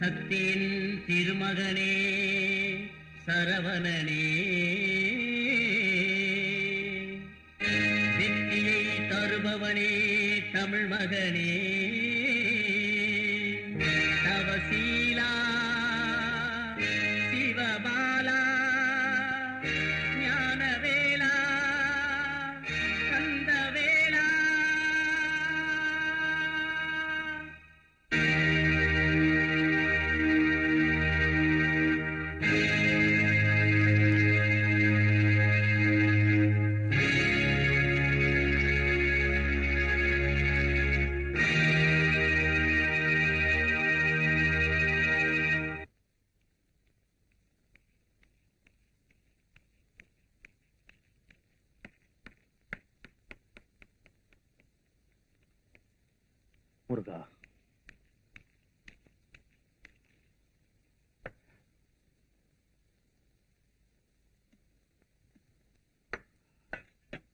சக்தியின் திருமகனே சரவணனே, வெற்றியை தருபவனே தமிழ் மகனே, தவசீலா சிவபாலா ஞானவேலா கந்தவேலா. முருகா,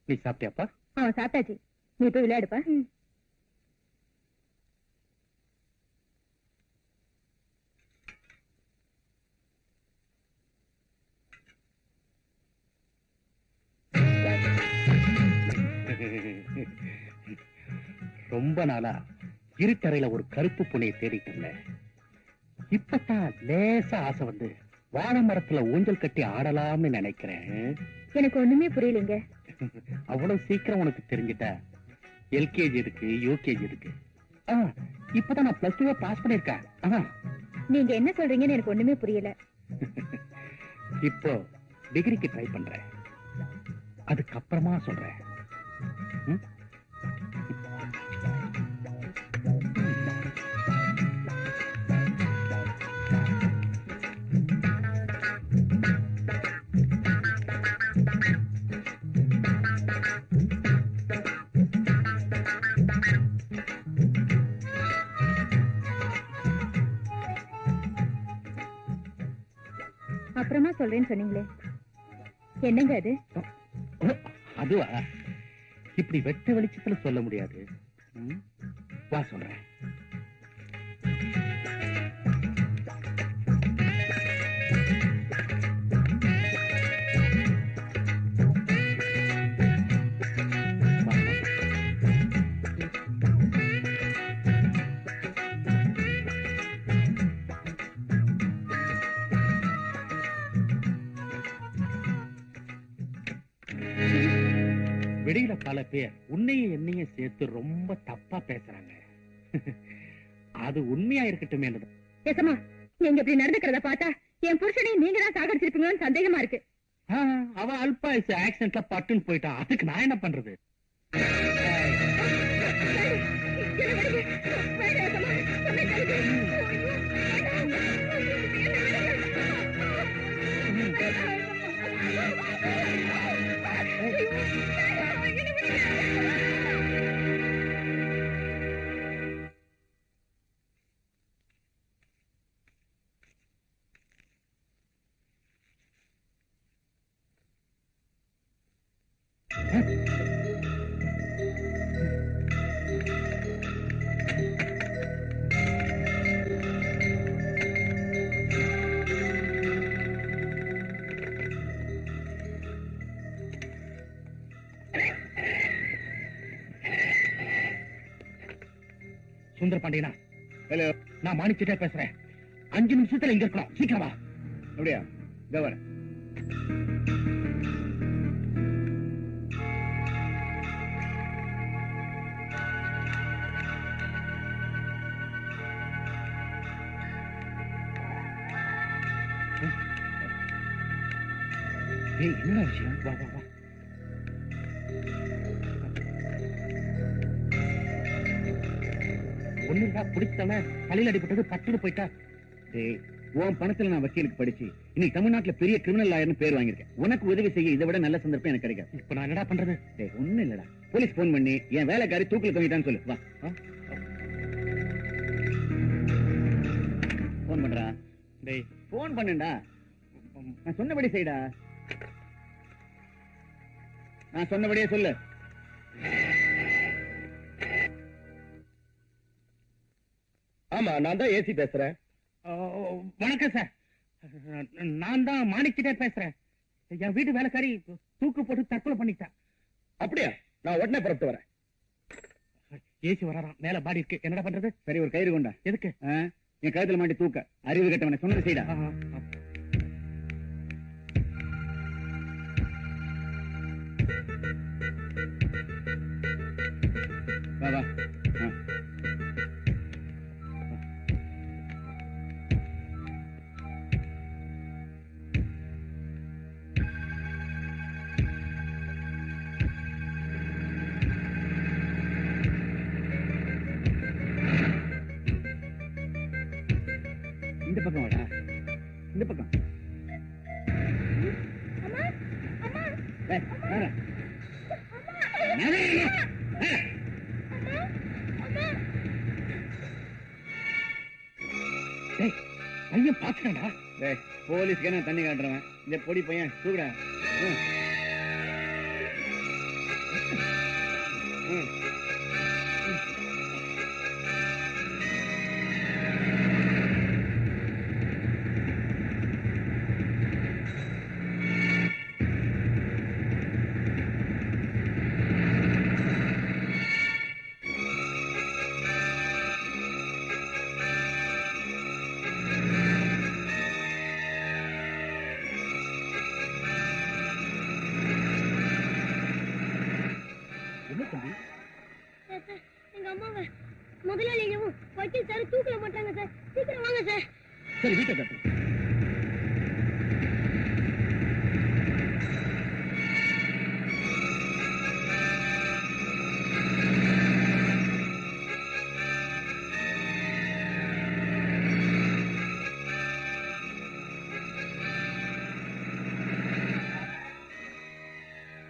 நீ சாப்பிட்டியாப்பா? சாப்பிட்டாச்சு. நீ போய் விளையாடுப்பா. ரொம்ப நாளா இருட்டறையில ஒரு கருப்பு புனையை தேடிட்டு இருந்தேன். இப்பதான் லேசா ஆசை வந்து வாழை மரத்துல ஊஞ்சல் கட்டி ஆடலாம்னு நினைக்கிறேன். எனக்கு ஒண்ணுமே புரியலைங்க. அவ்வளவு சீக்கிரம் உனக்கு தெரிஞ்சிட்டா? எல்கேஜி இருக்கு, யூகேஜி இருக்கு. இப்பதான் நான் பிளஸ் 2 பாஸ் பண்ணிருக்கேன். நீங்க என்ன சொல்றீங்கன்னு எனக்கு ஒண்ணுமே புரியல. இப்போ டிகிரிக்கு ட்ரை பண்றேன், அதுக்கப்புறமா சொல்றேன். அப்புறமா சொல்றேன்னு சொன்னீங்களே, என்னங்க அது? அதுவா, இப்படி வெட்ட வெளிச்சத்துல சொல்ல முடியாது. வா சொல்றேன். வெளியில பல பேர் உன்னையும் என்னையும் சேர்த்து ரொம்ப தப்பா பேசுறாங்க. அது உண்மையா இருக்கட்டும். ஏசமா, நீங்க இப்படி நடந்துக்கிறத பார்த்தா என் புருஷனையும் நீங்க தான் சாகடிச்சிருப்பீங்கன்னு சந்தேகமா இருக்கு. அவ அல்பா ஆக்சிடென்ட்ல பட்டுன்னு போயிட்டான். அதுக்கு நான் என்ன பண்றது? சுந்தர பாண்டியனா? ஹலோ, நான் மாணிச்சிட்டே பேசுறேன். 5 நிமிஷத்துல இங்க இருக்கணும். சீக்கிரமா. அப்படியா? இதோ வரேன். என்ன விஷயம்? வா வா வா. ஒண்ணுடா, பிடிச்சவன் தலையில் அடிபட்டது பட்டுன்னு போயிட்டா. உன் பணத்துல நான் வக்கீலுக்கு படிச்சு இன்னைக்கு தமிழ்நாட்டுல பெரிய கிரிமினல் லாயர்னு பேர் வாங்கியிருக்கேன். உனக்கு உதவி செய்ய இதை விட நல்ல சந்தர்ப்பம் எனக்கு கிடைக்காது. இப்ப நான் என்னடா பண்றது? ஒண்ணும் இல்லடா, போலீஸ் போன் பண்ணி என் வேலைக்காரி தூக்கில தொங்கிட்டான்னு சொல்லு. வா, போன் பண்றா. போன் பண்ணுடா. நான் சொன்னபடி செய்டா. நான் சொன்னபடியே சொல்லு. ஆமா, நான் தான் ஏசி பேசுறேன். வணக்கம் சார். நான் தான் மாணிக்கிட்டே பேசுறேன். என் வீட்டு வேலைக்காரி தூக்கு போட்டு தற்கொலை பண்ணிட்டா. அப்படியா? நான் உடனே புறப்பட்டு வரேன். ஏசி வரான், மேல பாடி இருக்கு, என்னடா பண்றது? சரி, ஒரு கயிறு கொண்டா. எதுக்கு? என் கழுத்துல மாட்டி தூக்க. அறிவு கட்டவன சொன்னது செய்டா. வா வா. இந்த பக்கம் வாடா. இந்த பக்கம். பையன் பாத்துக்கடா. போலீஸ்க்கு என்ன தண்ணி காட்டுறவன் இந்த பொடி பையன் தூக்குடா. எங்க அம்மாவை முதலாளியும் வக்கீல் சார் தூக்கல மாட்டாங்க சார். சீக்கிரம் வாங்க சார். சரி, வீட்டை கட்டு.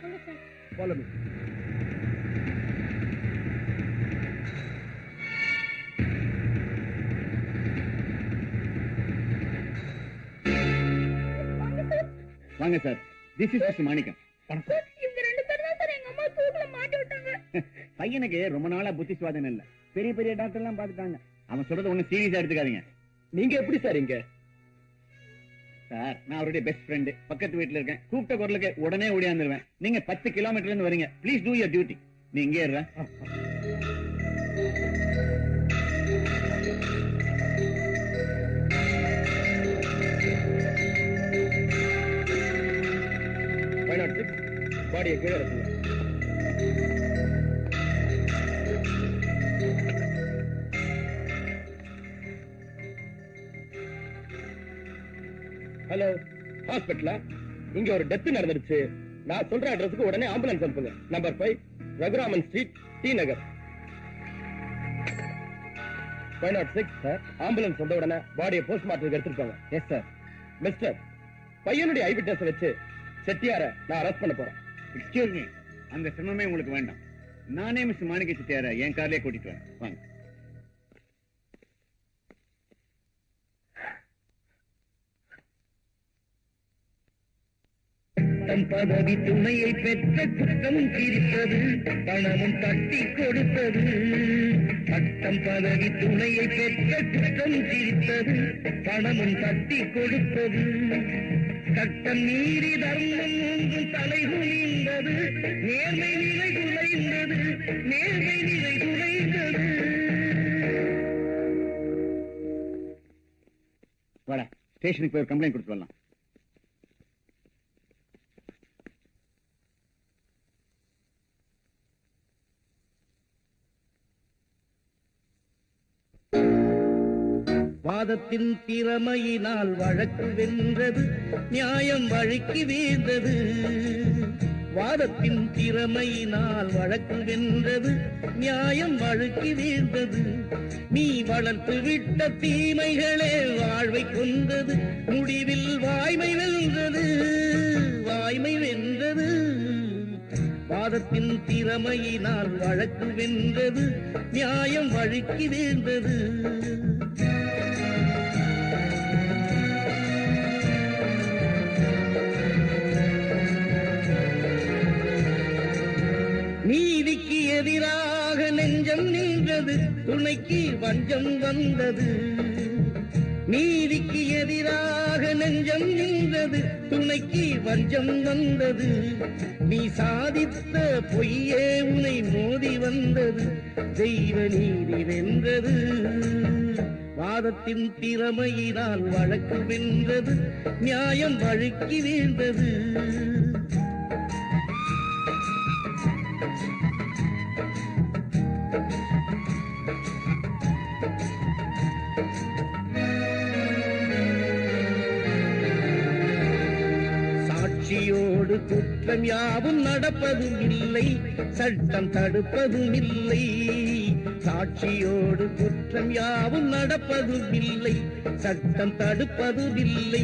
வாங்க சார். Follow me. வாங்க சார். திஸ் இஸ் மிஸ்டர் மாணிக்கம். இவங்க ரெண்டு பேரும் தான் சார் எங்க அம்மா தூக்கல மாட்டி விட்டாங்க. பையனுக்கு ரொம்ப நாளா புத்தி சுவாதனம் இல்ல. பெரிய பெரிய டாக்டர் எல்லாம் பாத்துட்டாங்க. அவன் சொல்றது ஒண்ணு சீரியஸா எடுத்துக்காதீங்க. நீங்க எப்படி சார் இங்க? சார், நான் அவருடைய பெஸ்ட் ஃப்ரெண்ட். பக்கத்து வீட்டுல இருக்கேன். கூப்பிட்ட குரலுக்கு உடனே ஓடியாந்துருவேன். நீங்க 10 கிலோமீட்டர்ல இருந்து வரீங்க. Please do your duty. நீ இங்கே இருற. பாடியை கீழே இருக்குங்க. ஹலோ, ஹாஸ்பிட்டலா? இங்க ஒரு டெத் நடந்துருச்சு. நான் சொல்ற அட்ரஸுக்கு உடனே ஆம்புலன்ஸ் அனுப்புங்க. நம்பர் 5 ரகுராமன் ஸ்ட்ரீட், டி நகர். 506 சார். ஆம்புலன்ஸ் வந்த உடனே பாடியை போஸ்ட்மார்ட்டத்துக்கு எடுத்துட்டு போங்க. Yes sir. மிஸ்டர், பையனுடைய ஐ விட்னஸ் வச்சு செட்டியார நான் அரெஸ்ட் பண்ண போறேன். எக்ஸ்கியூஸ் மீ, அந்த சிரமமே உங்களுக்கு வேண்டாம். நானே மிஸ்டர் மாணிக்க செட்டியார என் கார்லயே கூட்டிட்டு வரேன். வாங்க. பதவி துணையை பெற்ற குற்றம் சிரித்தது, பணமும் தட்டி கொடுத்தது. பட்டம் பதவி துணையை பெற்ற குற்றம் சிரித்தது, பணமும் தட்டி கொடுத்தது. சட்டம் மீறி தர்மம் ஒன்றும் தலை குனிந்தது, நேர்மை நிலை குலைந்தது, நேர்மை நிலை குலைந்தது. வாடா, ஸ்டேஷனுக்கு போய் ஒரு கம்ப்ளைண்ட் கொடுத்து வரலாம். வாதத்தின் திறமையினால் வழக்கு வென்றது, நியாயம் வழிக்கு வீழ்ந்தது. வாதத்தின் திறமையினால் வழக்கு வென்றது, நியாயம் வழுக்கி வீழ்ந்தது. நீ வளர்த்து விட்ட தீமைகளே வாழ்வை கொண்டது, முடிவில் வாய்மை வென்றது, வாய்மை வென்றது. வாதத்தின் திறமையினால் வழக்கு வென்றது, நியாயம் வழுக்கி வீழ்ந்தது. நீதிக்கு எதிராக நெஞ்சம் நின்றது, துணைக்கு வஞ்சம் வந்தது. நீதிக்கு எதிராக நெஞ்சம் நின்றது, துணைக்கு வஞ்சம் வந்தது. நீ சாதித்த பொய்யே உனை மோதி வந்தது, தெய்வ நீதி வென்றது. வாதத்தின் திறமையினால் வழக்கு வென்றது, நியாயம் வழுக்கி வீழ்ந்தது. சாட்சியோடு குற்றம் யாவும் நடப்பதும் இல்லை, சட்டம் தடுப்பதும் இல்லை. சாட்சியோடு குற்றம் யாவும் நடப்பதும் இல்லை, சட்டம் தடுப்பதும் இல்லை.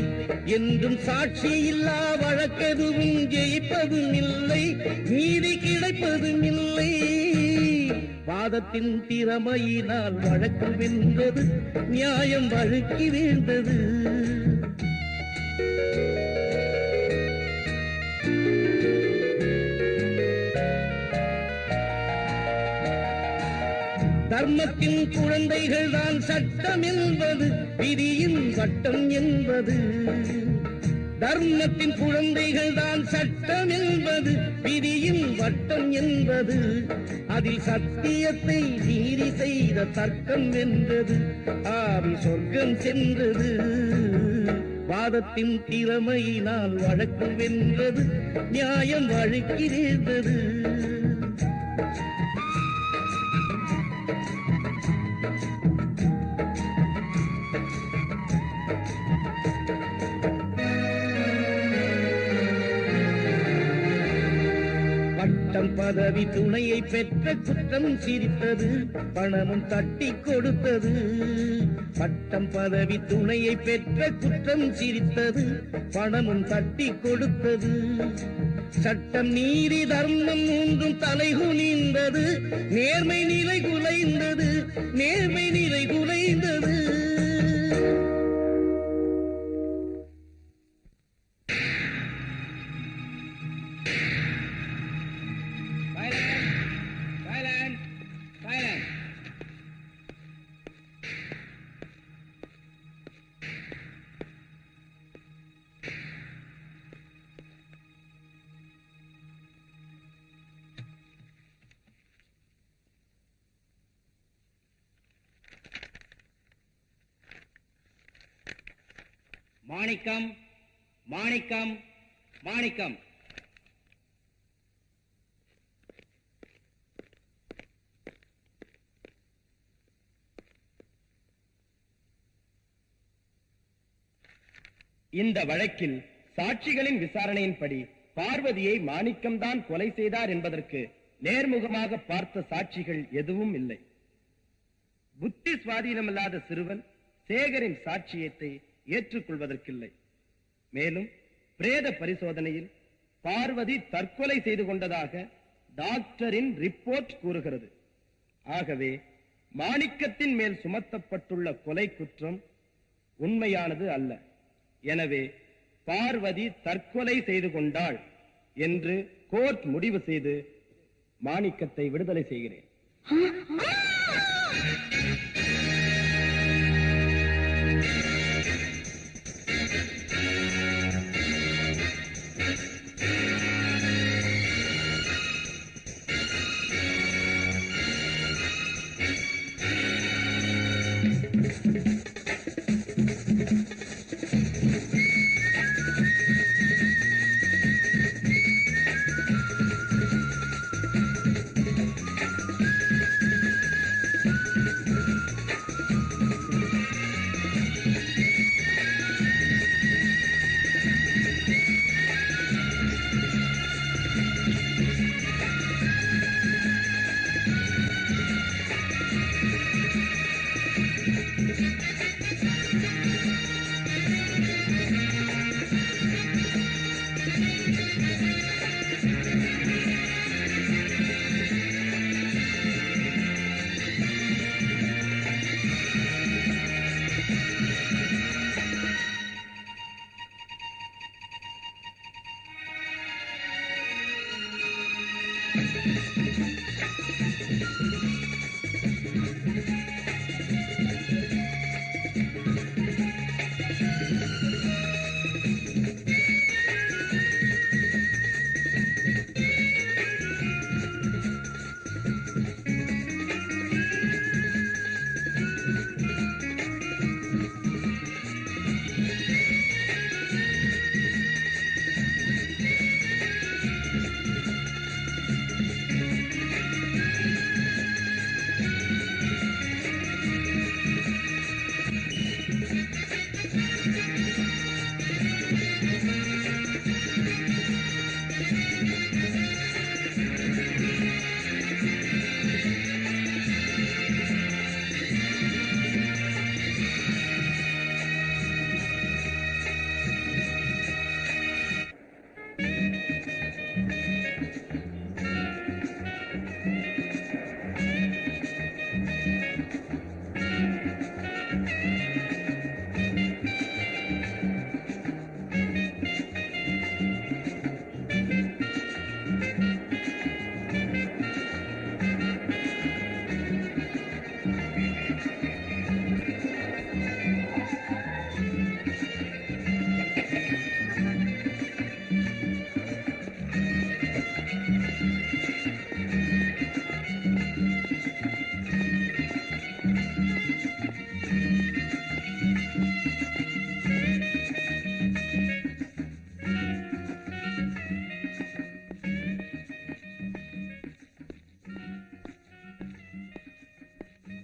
என்றும் சாட்சி இல்லா வழக்கெதுவும் ஜெயிப்பதும் இல்லை, நீதி கிடைப்பதும் இல்லை. வாதத்தின் திறமையினால் வழக்கு வென்றது, நியாயம் வழுக்கி வீழ்ந்தது. தர்மத்தின் குழந்தைகள் தான் சட்டம் என்பது, விதியின் வட்டம் என்பது. தர்மத்தின் குழந்தைகள் தான் சட்டம் என்பது, விதியின் வட்டம் என்பது. அதில் சத்தியத்தை நீதி செய்த தர்க்கம் வென்றது, ஆவி சொர்க்கம் சென்றது. வாதத்தின் திறமையினால் வழக்கு வென்றது, நியாயம் வழுக்கி வீழ்ந்தது. பட்டம் பதவி துணையை பெற்ற குற்றம் சிரித்தது, பணமும் தட்டி கொடுத்தது. பட்டம் பதவி துணையை பெற்ற குற்றம் சிரித்தது, பணமும் தட்டி கொடுத்தது. சட்டம் நீதி தர்மம் மூன்றும் தலைகுனிந்தது, நேர்மை நிலை குலைந்தது, நேர்மை நிலை குலைந்தது. மாணிக்கம், மாணிக்கம், மாணிக்கம். இந்த வழக்கில் சாட்சிகளின் விசாரணையின்படி பார்வதியை மாணிக்கம்தான் கொலை செய்தார் என்பதற்கு நேர்முகமாக பார்த்த சாட்சிகள் எதுவும் இல்லை. புத்தி சுவாதீனமில்லாத சிறுவன் சேகரின் சாட்சியத்தை ஏற்றுக்கொள்வதற்கில்லை. மேலும் பிரேத பரிசோதனையில் பார்வதி தற்கொலை செய்து கொண்டதாக டாக்டரின் ரிப்போர்ட் கூறுகிறது. ஆகவே மாணிக்கத்தின் மேல் சுமத்தப்பட்டுள்ள கொலை குற்றம் உண்மையானது அல்ல. எனவே பார்வதி தற்கொலை செய்து கொண்டாள் என்று கோர்ட் முடிவு செய்து மாணிக்கத்தை விடுதலை செய்கிறேன்.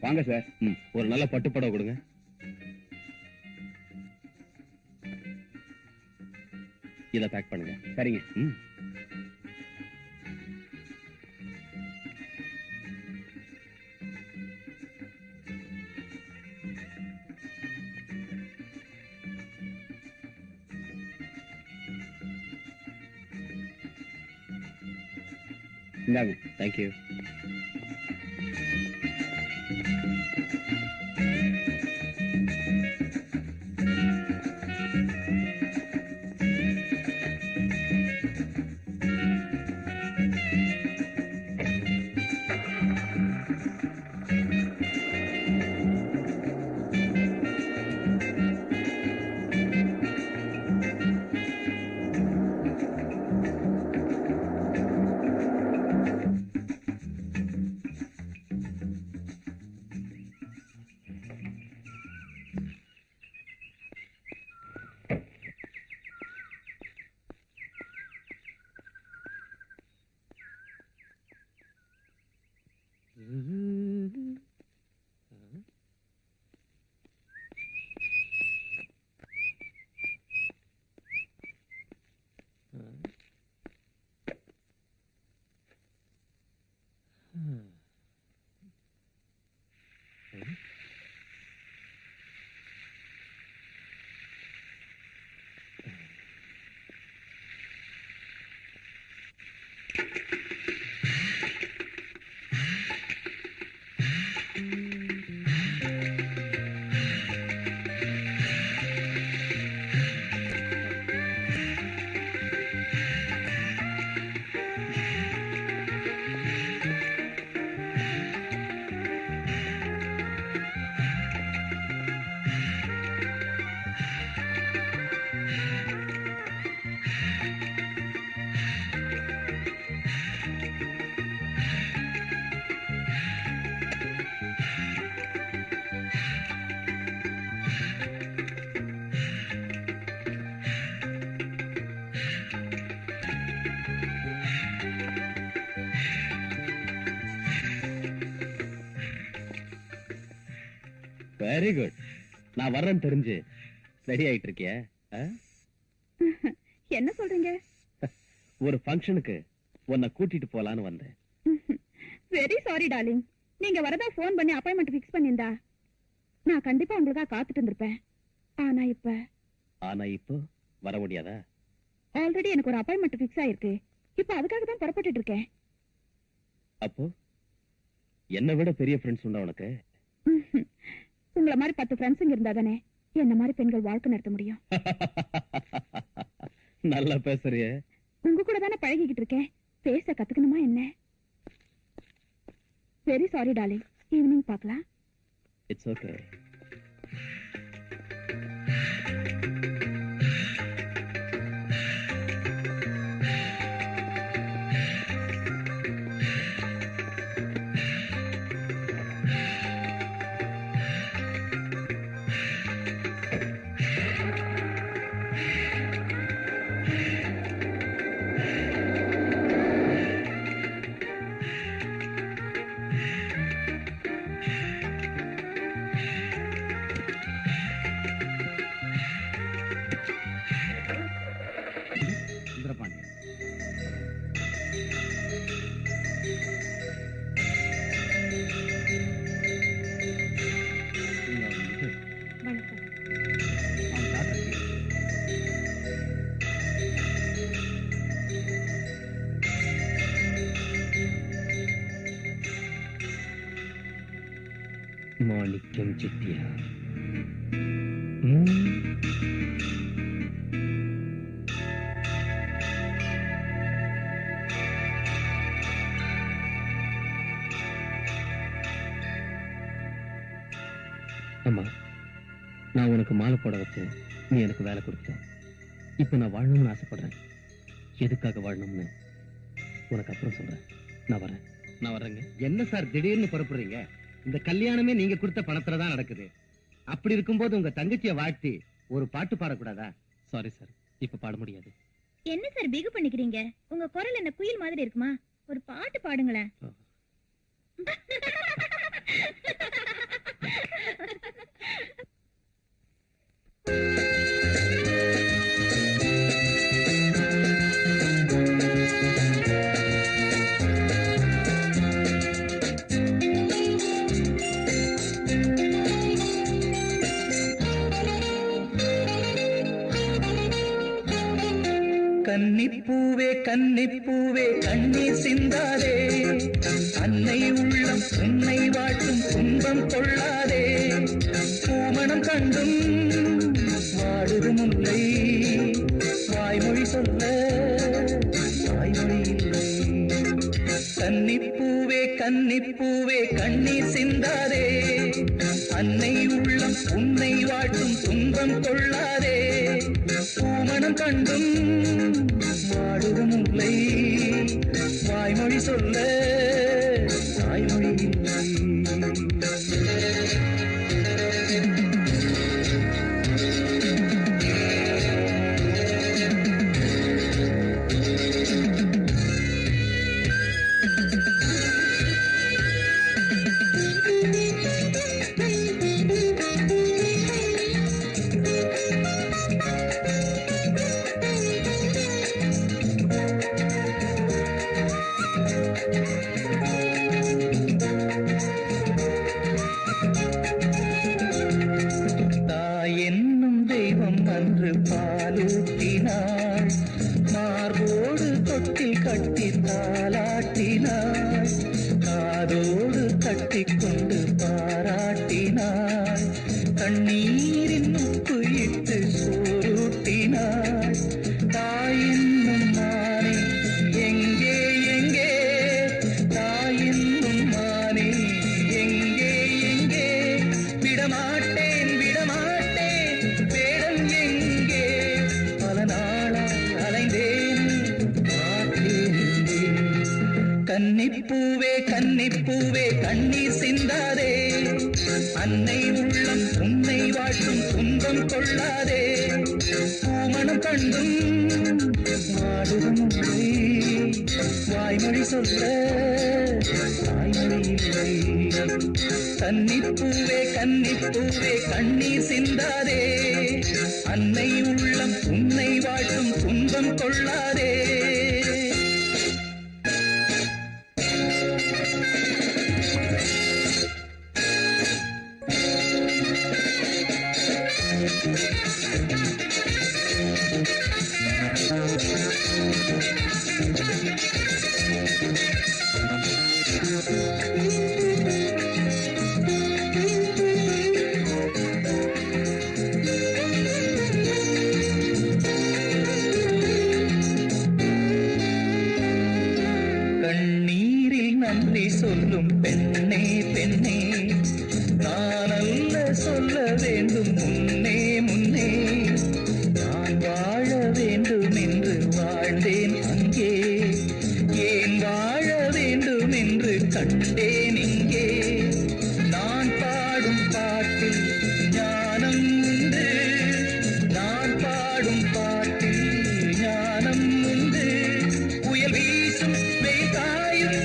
வாங்க சார். ஒரு நல்ல பட்டு புடவை கொடுங்க. இத பேக் பண்ணுங்க. சரிங்க. இந்தாங்க. தேங்க்யூ. Very good. நான் வர்றேன்னு தெரிஞ்சு ரெடி ஆயிட்டு இருக்கிய? என்ன சொல்றீங்க? ஒரு ஃபங்க்ஷனுக்கு உன்னை கூட்டிட்டு போலான்னு வந்தேன். Very sorry darling. நீங்க வரதா போன் பண்ணி அப்பாயின்மெண்ட் ஃபிக்ஸ் பண்ணிருந்தா நான் கண்டிப்பா உங்களுக்காக காத்துட்டு இருந்திருப்பேன். ஆனா இப்போ வர முடியாதா? ஆல்ரெடி எனக்கு ஒரு அப்பாயின்மெண்ட் ஃபிக்ஸ் ஆயிருக்கு. இப்போ அதுக்காக தான் புறப்பட்டுட்டு இருக்கேன். அப்போ என்ன விட பெரிய ஃப்ரெண்ட்ஸ் உண்டா உனக்கு? உங்கள மாதிரி 10 ஃப்ரெண்ட்ஸுங்க இருந்தா தானே என்ன மாதிரி பெண்கள் வாழ்க்கை நடத்த முடியும். நல்லா பேசுறிய. உங்க கூட தானே பழகிக்கிட்டு இருக்கேன். பேச கத்துக்கணுமா என்ன? Very sorry darling. ஈவினிங் பார்க்கலாம். It's okay. மாணிக்கம் செட்டியார். அம்மா, நான் உனக்கு மாலை போட வச்சேன், நீ எனக்கு வேலை கொடுத்த. இப்ப நான் வாழணும்னு ஆசைப்படுறேன். எதுக்காக வாழணும்னு உனக்கு அப்புறம் சொல்றேன். நான் வரேங்க. என்ன சார் திடீர்னு புறப்படுறீங்க? இந்த கல்யாணமே நீங்க கொடுத்த பணத்துல தான் நடக்குது. அப்படி இருக்கும்போது உங்க தங்கச்சியை வாழ்த்தி ஒரு பாட்டு பாடக்கூடாதா? சாரி சார், இப்ப பாட முடியாது. என்ன சார் பிகு பண்ணிக்கிறீங்க? உங்க குரல் என்ன குயில் மாதிரி இருக்குமா? ஒரு பாட்டு பாடுங்களேன். கன்னிப்பூவே கன்னிப்பூவே கண்ணீர் சிந்தாதே, அன்னை உள்ளம் உன்னை வாட்டும் துன்பம் கொள்ளாதே. பூமணம் கண்டும் வாடுது முல்லை, வாய்மொழி சொல்ல வாய்மொழி இல்லை. கன்னிப்பூவே கன்னிப்பூவே கண்ணீர் சிந்தாதே, அன்னை உள்ளம் உன்னை வாட்டும் துன்பம் கொள்ளாதே. பூமணம் கண்டும் வாடுது முல்லை, வாய்மொழி சொல்ல வாய்மொழி இல்லை. பாலூட்டினாள், மார்போடு தொட்டில் கட்டி தாலாட்டினாள், காதோடு கட்டிக்கொண்டு பாராட்டினாள், கண்ணீரின் உப்பு இட்டு சோறுட்டினாள். தாயின்னும் மானே எங்கே எங்கே, தாயின்னும் மானே எங்கே எங்கே, விடமாட்டேன் விடமாட்டேன் வேடம் எங்கே, பல நாளாய் அலைந்தேன் பார்த்தேன். கன்னிப்பூவே கன்னிப்பூவே கண்ணீர் சிந்தாதே, அன்னை உள்ளம் உன்னை வாட்டும் துன்பம் கொள்ளாதே. பூமணம் கண்டும் வாடுதும் வாய்மொழி சொல்ல வாய்மொழி இல்லை. கன்னிப்பூவே கன்னிப்பூவே கண்ணீர் சிந்தாதே, அன்னை உள்ளம் உன்னை வாட்டும் துன்பம் கொள்ளாதே. கண்ணீரில் நன்றி சொல்லும் பெண்ணே பெண்ணே, நான் அல்ல சொல்ல வேண்டும் முன்னே முன்னே. நான் வாழ வேண்டும் என்று வாழ்ந்தேன் அங்கே, ஏன் வாழ வேண்டும் என்று கண்டேன் இங்கே. நான் பாடும் பாட்டில் ஞானம் உண்டு, நான் பாடும் பாட்டில் ஞானம் உண்டு. புயல் வீசும் வெய்தாயும்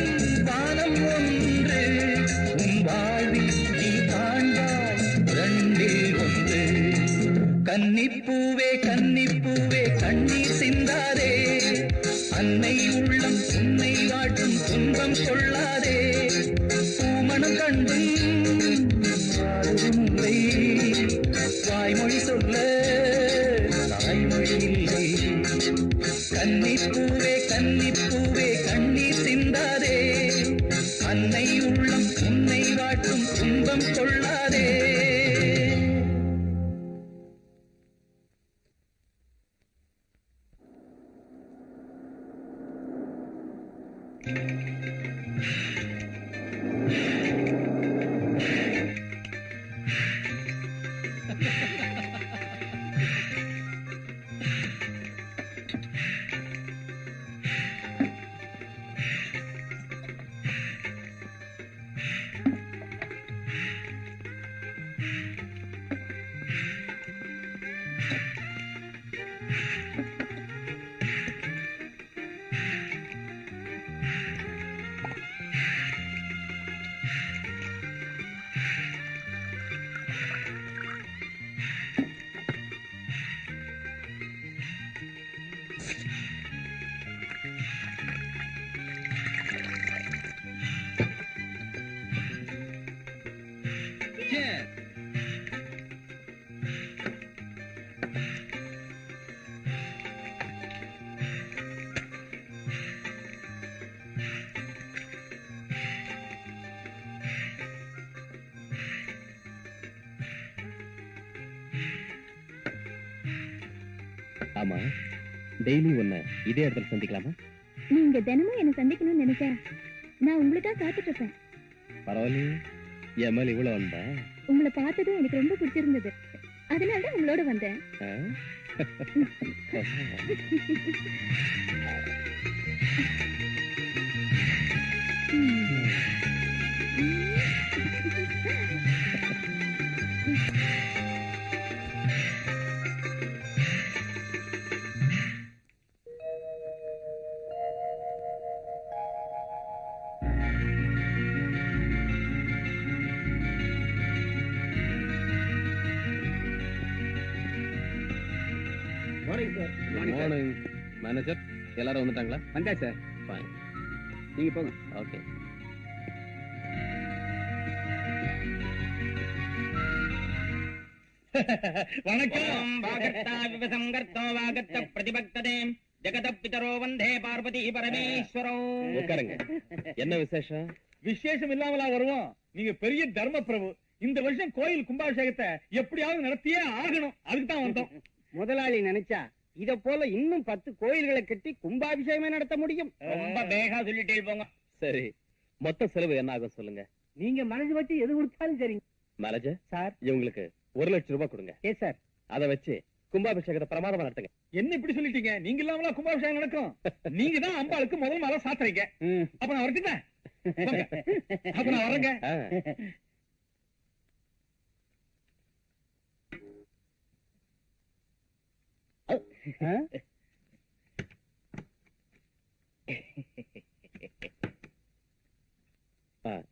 வானம் ஒன்று, உன் வாழ்வில் நீ காண்பாய் ரெண்டில் ஒன்று. கன்னிப்பூவே கன்னிப்பூவே கண்ணீர் சிந்தாதே, அன்னை உள்ளம் உன்னை வாட்டும் துன்பம் கொள்ளாதே. பூமணம் கண்டும் வாடுதும் முல்லை, வாய்மொழி சொல்ல தாய்மொழி இல்லை. கன்னிப்பூவே கன்னிப்பூவே கண்ணீர் சிந்தாதே, அன்னை உள்ளம் உன்னை வாட்டும் துன்பம் உள்ளம் கொள்ளாதே. ஆமா, டெய்லி ஒன்ன இதே இடத்துல சந்திக்கலாமா? நீங்க தினமும் என்ன சந்திக்கணும்னு நினைச்சா நான் உங்களுக்காக காத்துட்டு இருப்பேன். பரவாயில்லையே, என் மேல இவ்வளவு வந்தா. உங்களை பார்த்ததும் எனக்கு ரொம்ப பிடிச்சிருந்தது, அதனாலதான் உங்களோட வந்தேன். மார்னிங் மேனேஜர், எல்லாரும் வந்துட்டாங்களா? வந்தா சார். ஃபைன், நீங்க போங்க. ஓகே. வணக்கம். பிரதிபக்ததே ஜெகத பிதரோ வந்தே பார்வதி பரமேஸ்வரோ. உட்காருங்க. என்ன விசேஷம்? விசேஷம் இல்லாமலா வருவோம்? நீங்க பெரிய தர்ம பிரபு. இந்த வருஷம் கோயில் கும்பாபிஷேகத்தை எப்படியாவது நடத்தியே ஆகணும். அதுக்கு தான் வந்தோம். முதலாளி நினைச்சா இத போல இன்னும் 10 கோயில்களை கட்டி கும்பாபிஷேகமே நடத்த முடியும். ரொம்ப வேகா சொல்லிட்டே போங்க. சரி, மொத்த செலவு என்ன ஆகும் சொல்லுங்க. நீங்க மனசு வச்சு எது கொடுத்தாலும் சரிங்க. Manager sir. இவங்களுக்கு 1,00,000 ரூபாய் கொடுங்க. ஏ சார், அதை வச்சு கும்பாபிஷேகத்தை பிரமாதமா நடத்துங்க. என்ன இப்படி சொல்லிட்டீங்க? நீங்க இல்லாமலா கும்பாபிஷேகம் நடக்கும்? நீங்க தான் அம்பாளுக்கு முதல் மாலை சாத்துறீங்க. அப்ப நான் வரட்டுங்க. அப்ப நான் வரேங்க.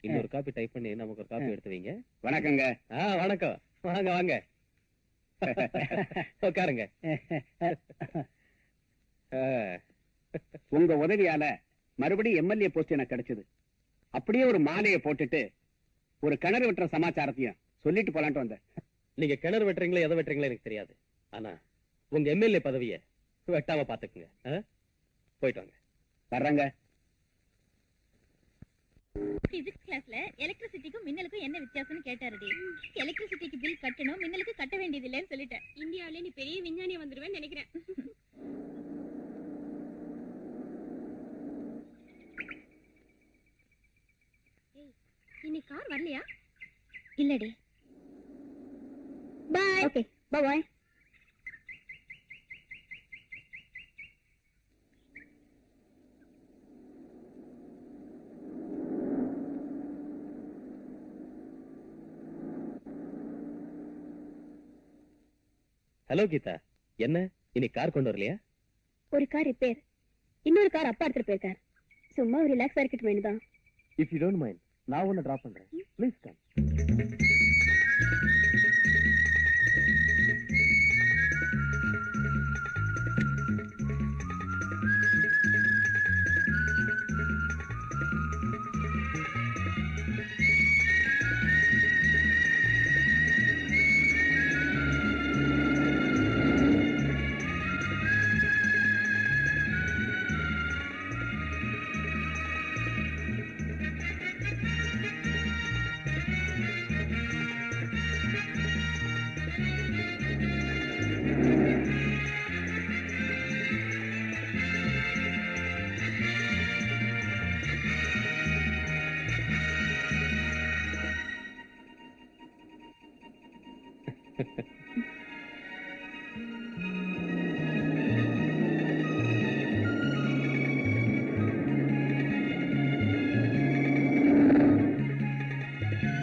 இன்னொரு காப்பி டைப் பண்ணி நமக்கு ஒரு காப்பி எடுத்து வைங்க. வணக்கங்க. வணக்கம். வாங்க வாங்க, உட்காருங்க. உங்க உதவியால மறுபடியும் எம்எல்ஏ போஸ்ட் எனக்கு கிடைச்சது. அப்படியே ஒரு மாலையை போட்டுட்டு ஒரு கிணறு வெட்டுற சமாச்சாரத்தையும் சொல்லிட்டு போலான்ட்டு வந்தேன். நீங்க கிணறு வெட்டுறீங்களா எதை வெட்டுறீங்களா எனக்கு தெரியாது. ஆனா உங்க எம்எல்ஏ பதவியை வெட்டாம பாத்துக்குங்க. போயிட்டு வாங்க. வர்றங்க. பிசிக்ஸ் கிளாஸ்ல எலக்ட்ரிசிட்டிக்கும் மின்னலுக்கும் என்ன வித்தியாசம்னு கேட்டாருடி. எலக்ட்ரிசிட்டிக்கு பில் கட்டணும், மின்னலுக்கு கட்ட வேண்டியது இல்லைன்னு சொல்லிட்டேன். இந்தியாவிலே நீ பெரிய விஞ்ஞானியா வந்துருவேன்னு நினைக்கிறேன். இன்னைக்கு கார் வரலையா? இல்லடி. பாய். ஓகே, பாய். ஹலோ கீதா, என்ன இன்னைக்கு கார் கொண்டு வரலையா? ஒரு கார் ரிப்பேர், இன்னொரு கார் அப்பா எடுத்துட்டு போயிருக்கார். சும்மா ஒரு ரிலாக்ஸா இருக்கட்டும் வேணுதான். இஃப் யூ டோன்ட் மைண்ட், நான் உன்னை டிராப் பண்றேன். Please come.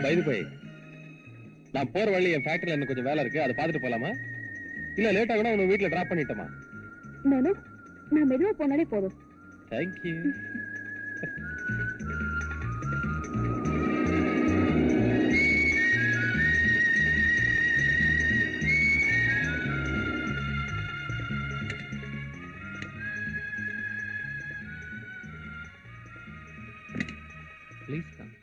பைது போய் நான் போற வழி என் ஃபேக்டரியில எனக்கு கொஞ்சம் வேலை இருக்கு, அதை பார்த்துட்டு போலாமா? இல்ல லேட்டா கூட உன்னை வீட்டுல டிராப் பண்ணிட்டோமா? நான் மெதுவா போனாலே போதும். தேங்க்யூ. Please come.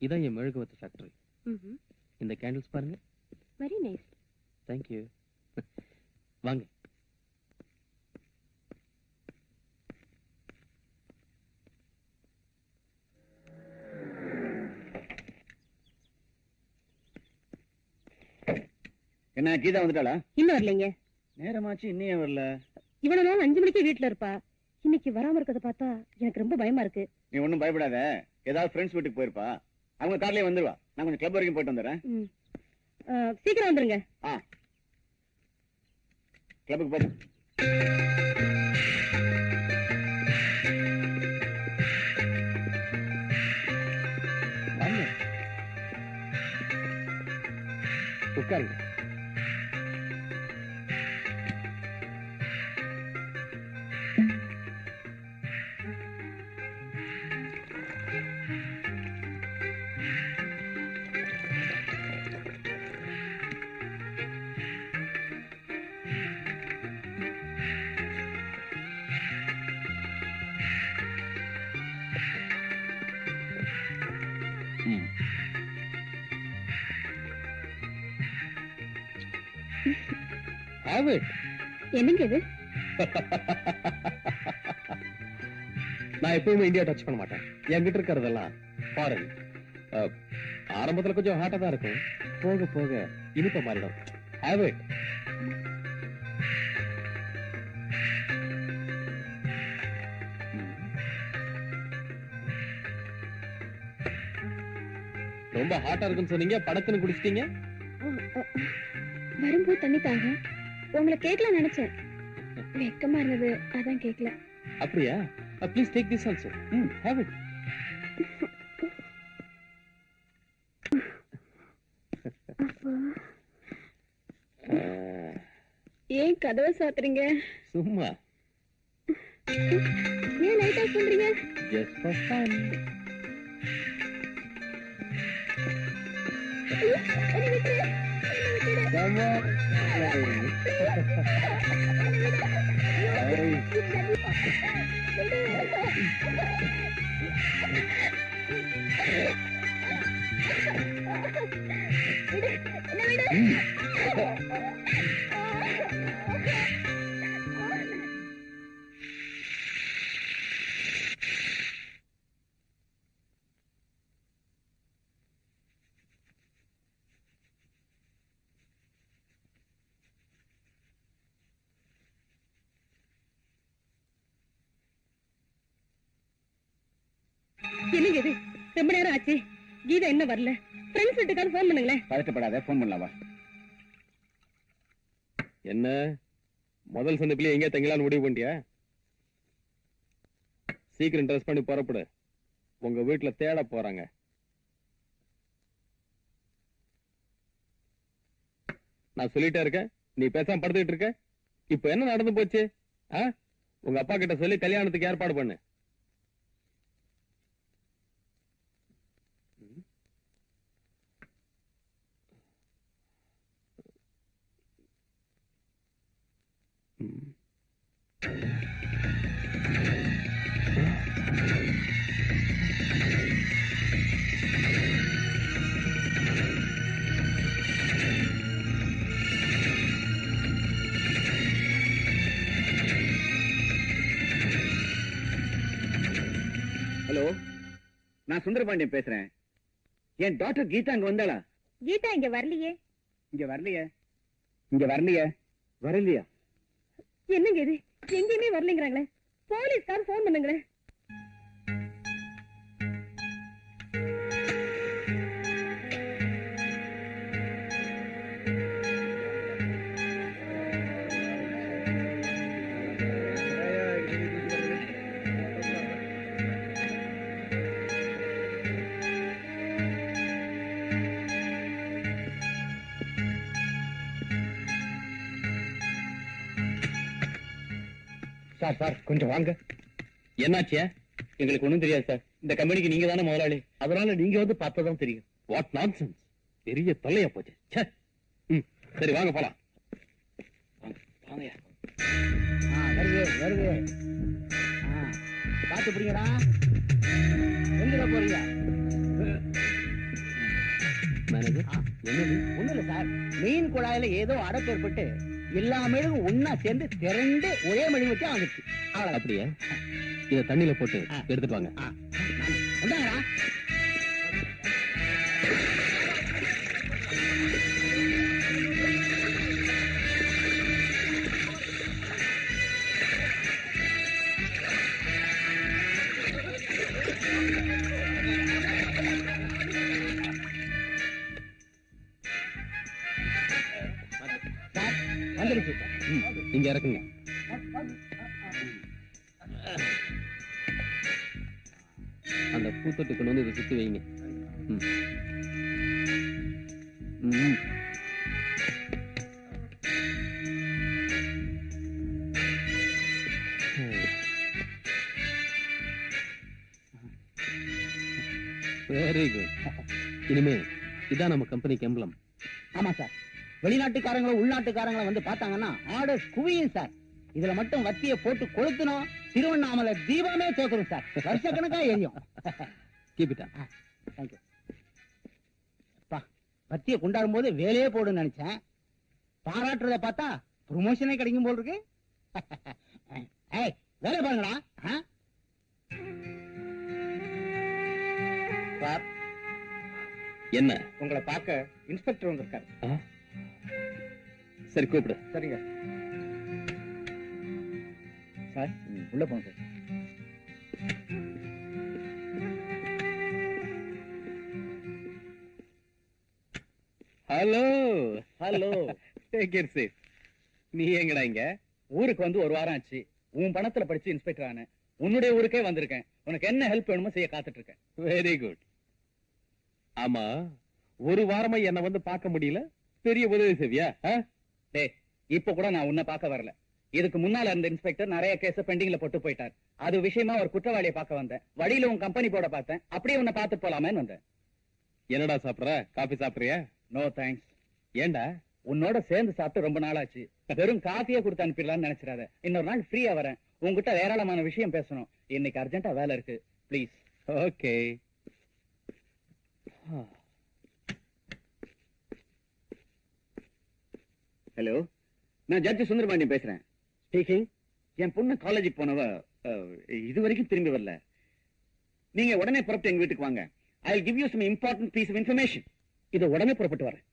இதான் என் மெழுகுவர்த்தி ஃபேக்டரி. இந்த கேண்டில்ஸ் பாருங்க. Very nice. தேங்க்யூ. வாங்க. என்ன கீதா வந்துட்டாளா? இன்னும் வரலைங்க. நேரமாச்சு இன்னும் வரல. இவ்வளவு நாள் 5 மணிக்கு வீட்டுல இருப்பா. இன்னைக்கு வராம இருக்கத பார்த்தா எனக்கு ரொம்ப பயமா இருக்கு. நீ ஒண்ணும் பயப்படாத, ஏதாவது ஃப்ரெண்ட்ஸ் வீட்டுக்கு போயிருப்பா, அவங்க கார்லயே வந்துருவா. நான் கொஞ்சம் கிளப் வரைக்கும் போயிட்டு வந்துடுறேன். சீக்கிரம் வந்துருங்க. கிளப்புக்கு போகும். உட்காருங்க. Have it. என்னங்க இது? நான் எப்பவுமே இந்தியா டச் பண்ண மாட்டேன். என்கிட்ட இருக்கிறதெல்லாம் ஃபாரின். ஆரம்பத்துல கொஞ்சம் ஹாட்டா தான் இருக்கும், போக போக இனிப்ப மாறிடும். Have it. ரொம்ப ஹாட்டா இருக்குன்னு சொன்னீங்க, படக்குன்னு குடிச்சிட்டீங்க. வரும்போது தண்ணி தாங்க. உங்களை கேட்கலாம் நினைச்சேன், வெக்கமா இருந்தது, அதான் கேட்கல. அப்படியா? Please take this also. Have it. ஏன் கதவை சாத்துறீங்க? சும்மா. ஏன் லைட் ஆஃப் பண்றீங்க? Just for fun. என்ன விட்டு Come on. என்னங்க இது? ரொம்ப நேரம் ஆச்சு, கீதா என்ன வரல. ஃப்ரெண்ட்ஸ் வீட்டுக்காவது போன் பண்ணுங்களேன். பதட்டப்படாத, போன் பண்ணலாமா? என்ன முதல் சந்திப்பிலே எங்கே தங்கலான்னு முடிவு பண்ணிட்டியா? சீக்கிரம் ட்ரெஸ் பண்ணி புறப்படு, உங்க வீட்டுல தேட போறாங்க. நான் சொல்லிட்டே இருக்கேன், நீ பேசாம படுத்துக்கிட்டு இருக்க. இப்ப என்ன நடந்து போச்சு? உங்க அப்பா கிட்ட சொல்லி கல்யாணத்துக்கு ஏற்பாடு பண்ணு. ஹலோ, நான் சுந்தரபாண்டியன் பேசுறேன். என் டாக்டர் கீதா அங்க வந்தாளா? கீதா இங்க வரலையே. இங்க வரலையே? இங்க வரலையே? வரலையா? என்னங்க இது? எங்கேயுமே வரலைங்கிறாங்களே, போலீஸ்கார் போன் பண்ணுங்களேன். சார் சார் கொஞ்சம் வாங்க. என்னாச்சியா? எங்களுக்கு ஒண்ணும் தெரியாது சார். இந்த கம்பெனிக்கு நீங்க தானே முதலாளி. அதனால நீங்க வந்து பார்த்ததான் தெரியும். வாட் நான்சென்ஸ், பெரிய தொல்லையா போச்சு. சரி வாங்க போலாம். வருது பாத்து பிடிங்கடா. எங்க போறீங்க? மேனேஜர், என்னது? ஒண்ணு இல்ல சார், மீன் குழாயில ஏதோ அடப்பு ஏற்பட்டு எல்லா மெழுகும் ஒன்னா சேர்ந்து திரண்டு ஒரே மெழுகு வச்சு வந்துச்சு. அப்படியா? இத தண்ணியில போட்டு எடுத்துட்டு வாங்க. வந்தாங்கடா. வந்துருச்சு. இங்க இறக்குங்க. அந்த பூத்தொட்டு கொண்டு வந்து இதை சுத்தி வைங்க. Very good. இனிமே இதான் நம்ம கம்பெனிக்கு எம்பளம். ஆமா சார், வெளிநாட்டுக்காரங்களும் உள்நாட்டுக்காரங்களும் வந்து பார்த்தாங்கன்னா ஆர்டர் குவியும் சார். இதுல மட்டும் வத்திய போட்டு கொளுத்தணும், திருவண்ணாமலை தீபமே தோத்துரும் சார். வருஷக்கணக்கா எரியும். Keep it up. தேங்க்யூ. வத்திய கொண்டாடும் போது வேலையே போடுன்னு நினைச்சேன். பாராட்டுறத பார்த்தா ப்ரொமோஷனே கிடைக்கும் போல் இருக்கு. ஏய், வேலை பாருங்கடா. சார், என்ன? உங்களை பார்க்க இன்ஸ்பெக்டர் வந்திருக்காரு. சரி கூப்பிடு. சரிங்க சார், உள்ள போங்க sir. Hello hello. Take it safe. நீ எங்கடா இங்க? ஊருக்கு வந்து ஒரு வாரம் ஆச்சு. உன் பணத்துல படிச்சு இன்ஸ்பெக்டர் ஆன. உன்னுடைய ஊருக்கே வந்திருக்கேன். உனக்கு என்ன ஹெல்ப் வேணுமோ செய்ய காத்துட்டு இருக்கேன். Very good. ஆமா, ஒரு வாரமா என்ன வந்து பார்க்க முடியல, பெரிய உதவி செய்வியா? டேய், இப்ப கூட நான் உன்னை பார்க்க வரல. இதுக்கு முன்னால இருந்த இன்ஸ்பெக்டர் நிறைய கேஸ் பெண்டிங்ல போட்டு போயிட்டார். அது விஷயமா ஒரு குற்றவாளியை பார்க்க வந்தேன். வழியில உன் கம்பெனி போர்ட பார்த்தேன். அப்படியே உன்னை பார்த்து போலாமேன்னு வந்தேன். என்னடா சாப்பிடுற? காபி சாப்பிடுறியா? No thanks. ஏண்டா? உன்னோட சேர்ந்து சாப்பிட்டு ரொம்ப நாள் ஆச்சு. வெறும் காஃபியே கொடுத்து அனுப்பிடலாம்னு நினைச்சிடாத. இன்னொரு நாள் ஃப்ரீயா வரேன். உங்ககிட்ட ஏராளமான விஷயம் பேசணும். இன்னைக்கு அர்ஜென்ட்டா வேலை இருக்கு. ப்ளீஸ். ஓகே. ஹலோ, நான் ஜட்ஜ் சுந்தரபாண்டியன் பேசுறேன். ஸ்பீக்கிங். என் பொண்ணு காலேஜுக்கு போனவ இது வரைக்கும் திரும்பி வரல. நீங்க உடனே புறப்பட்டு எங்க வீட்டுக்கு வாங்க. I will give you some important piece of information. இதை உடனே புறப்பட்டு வரேன்.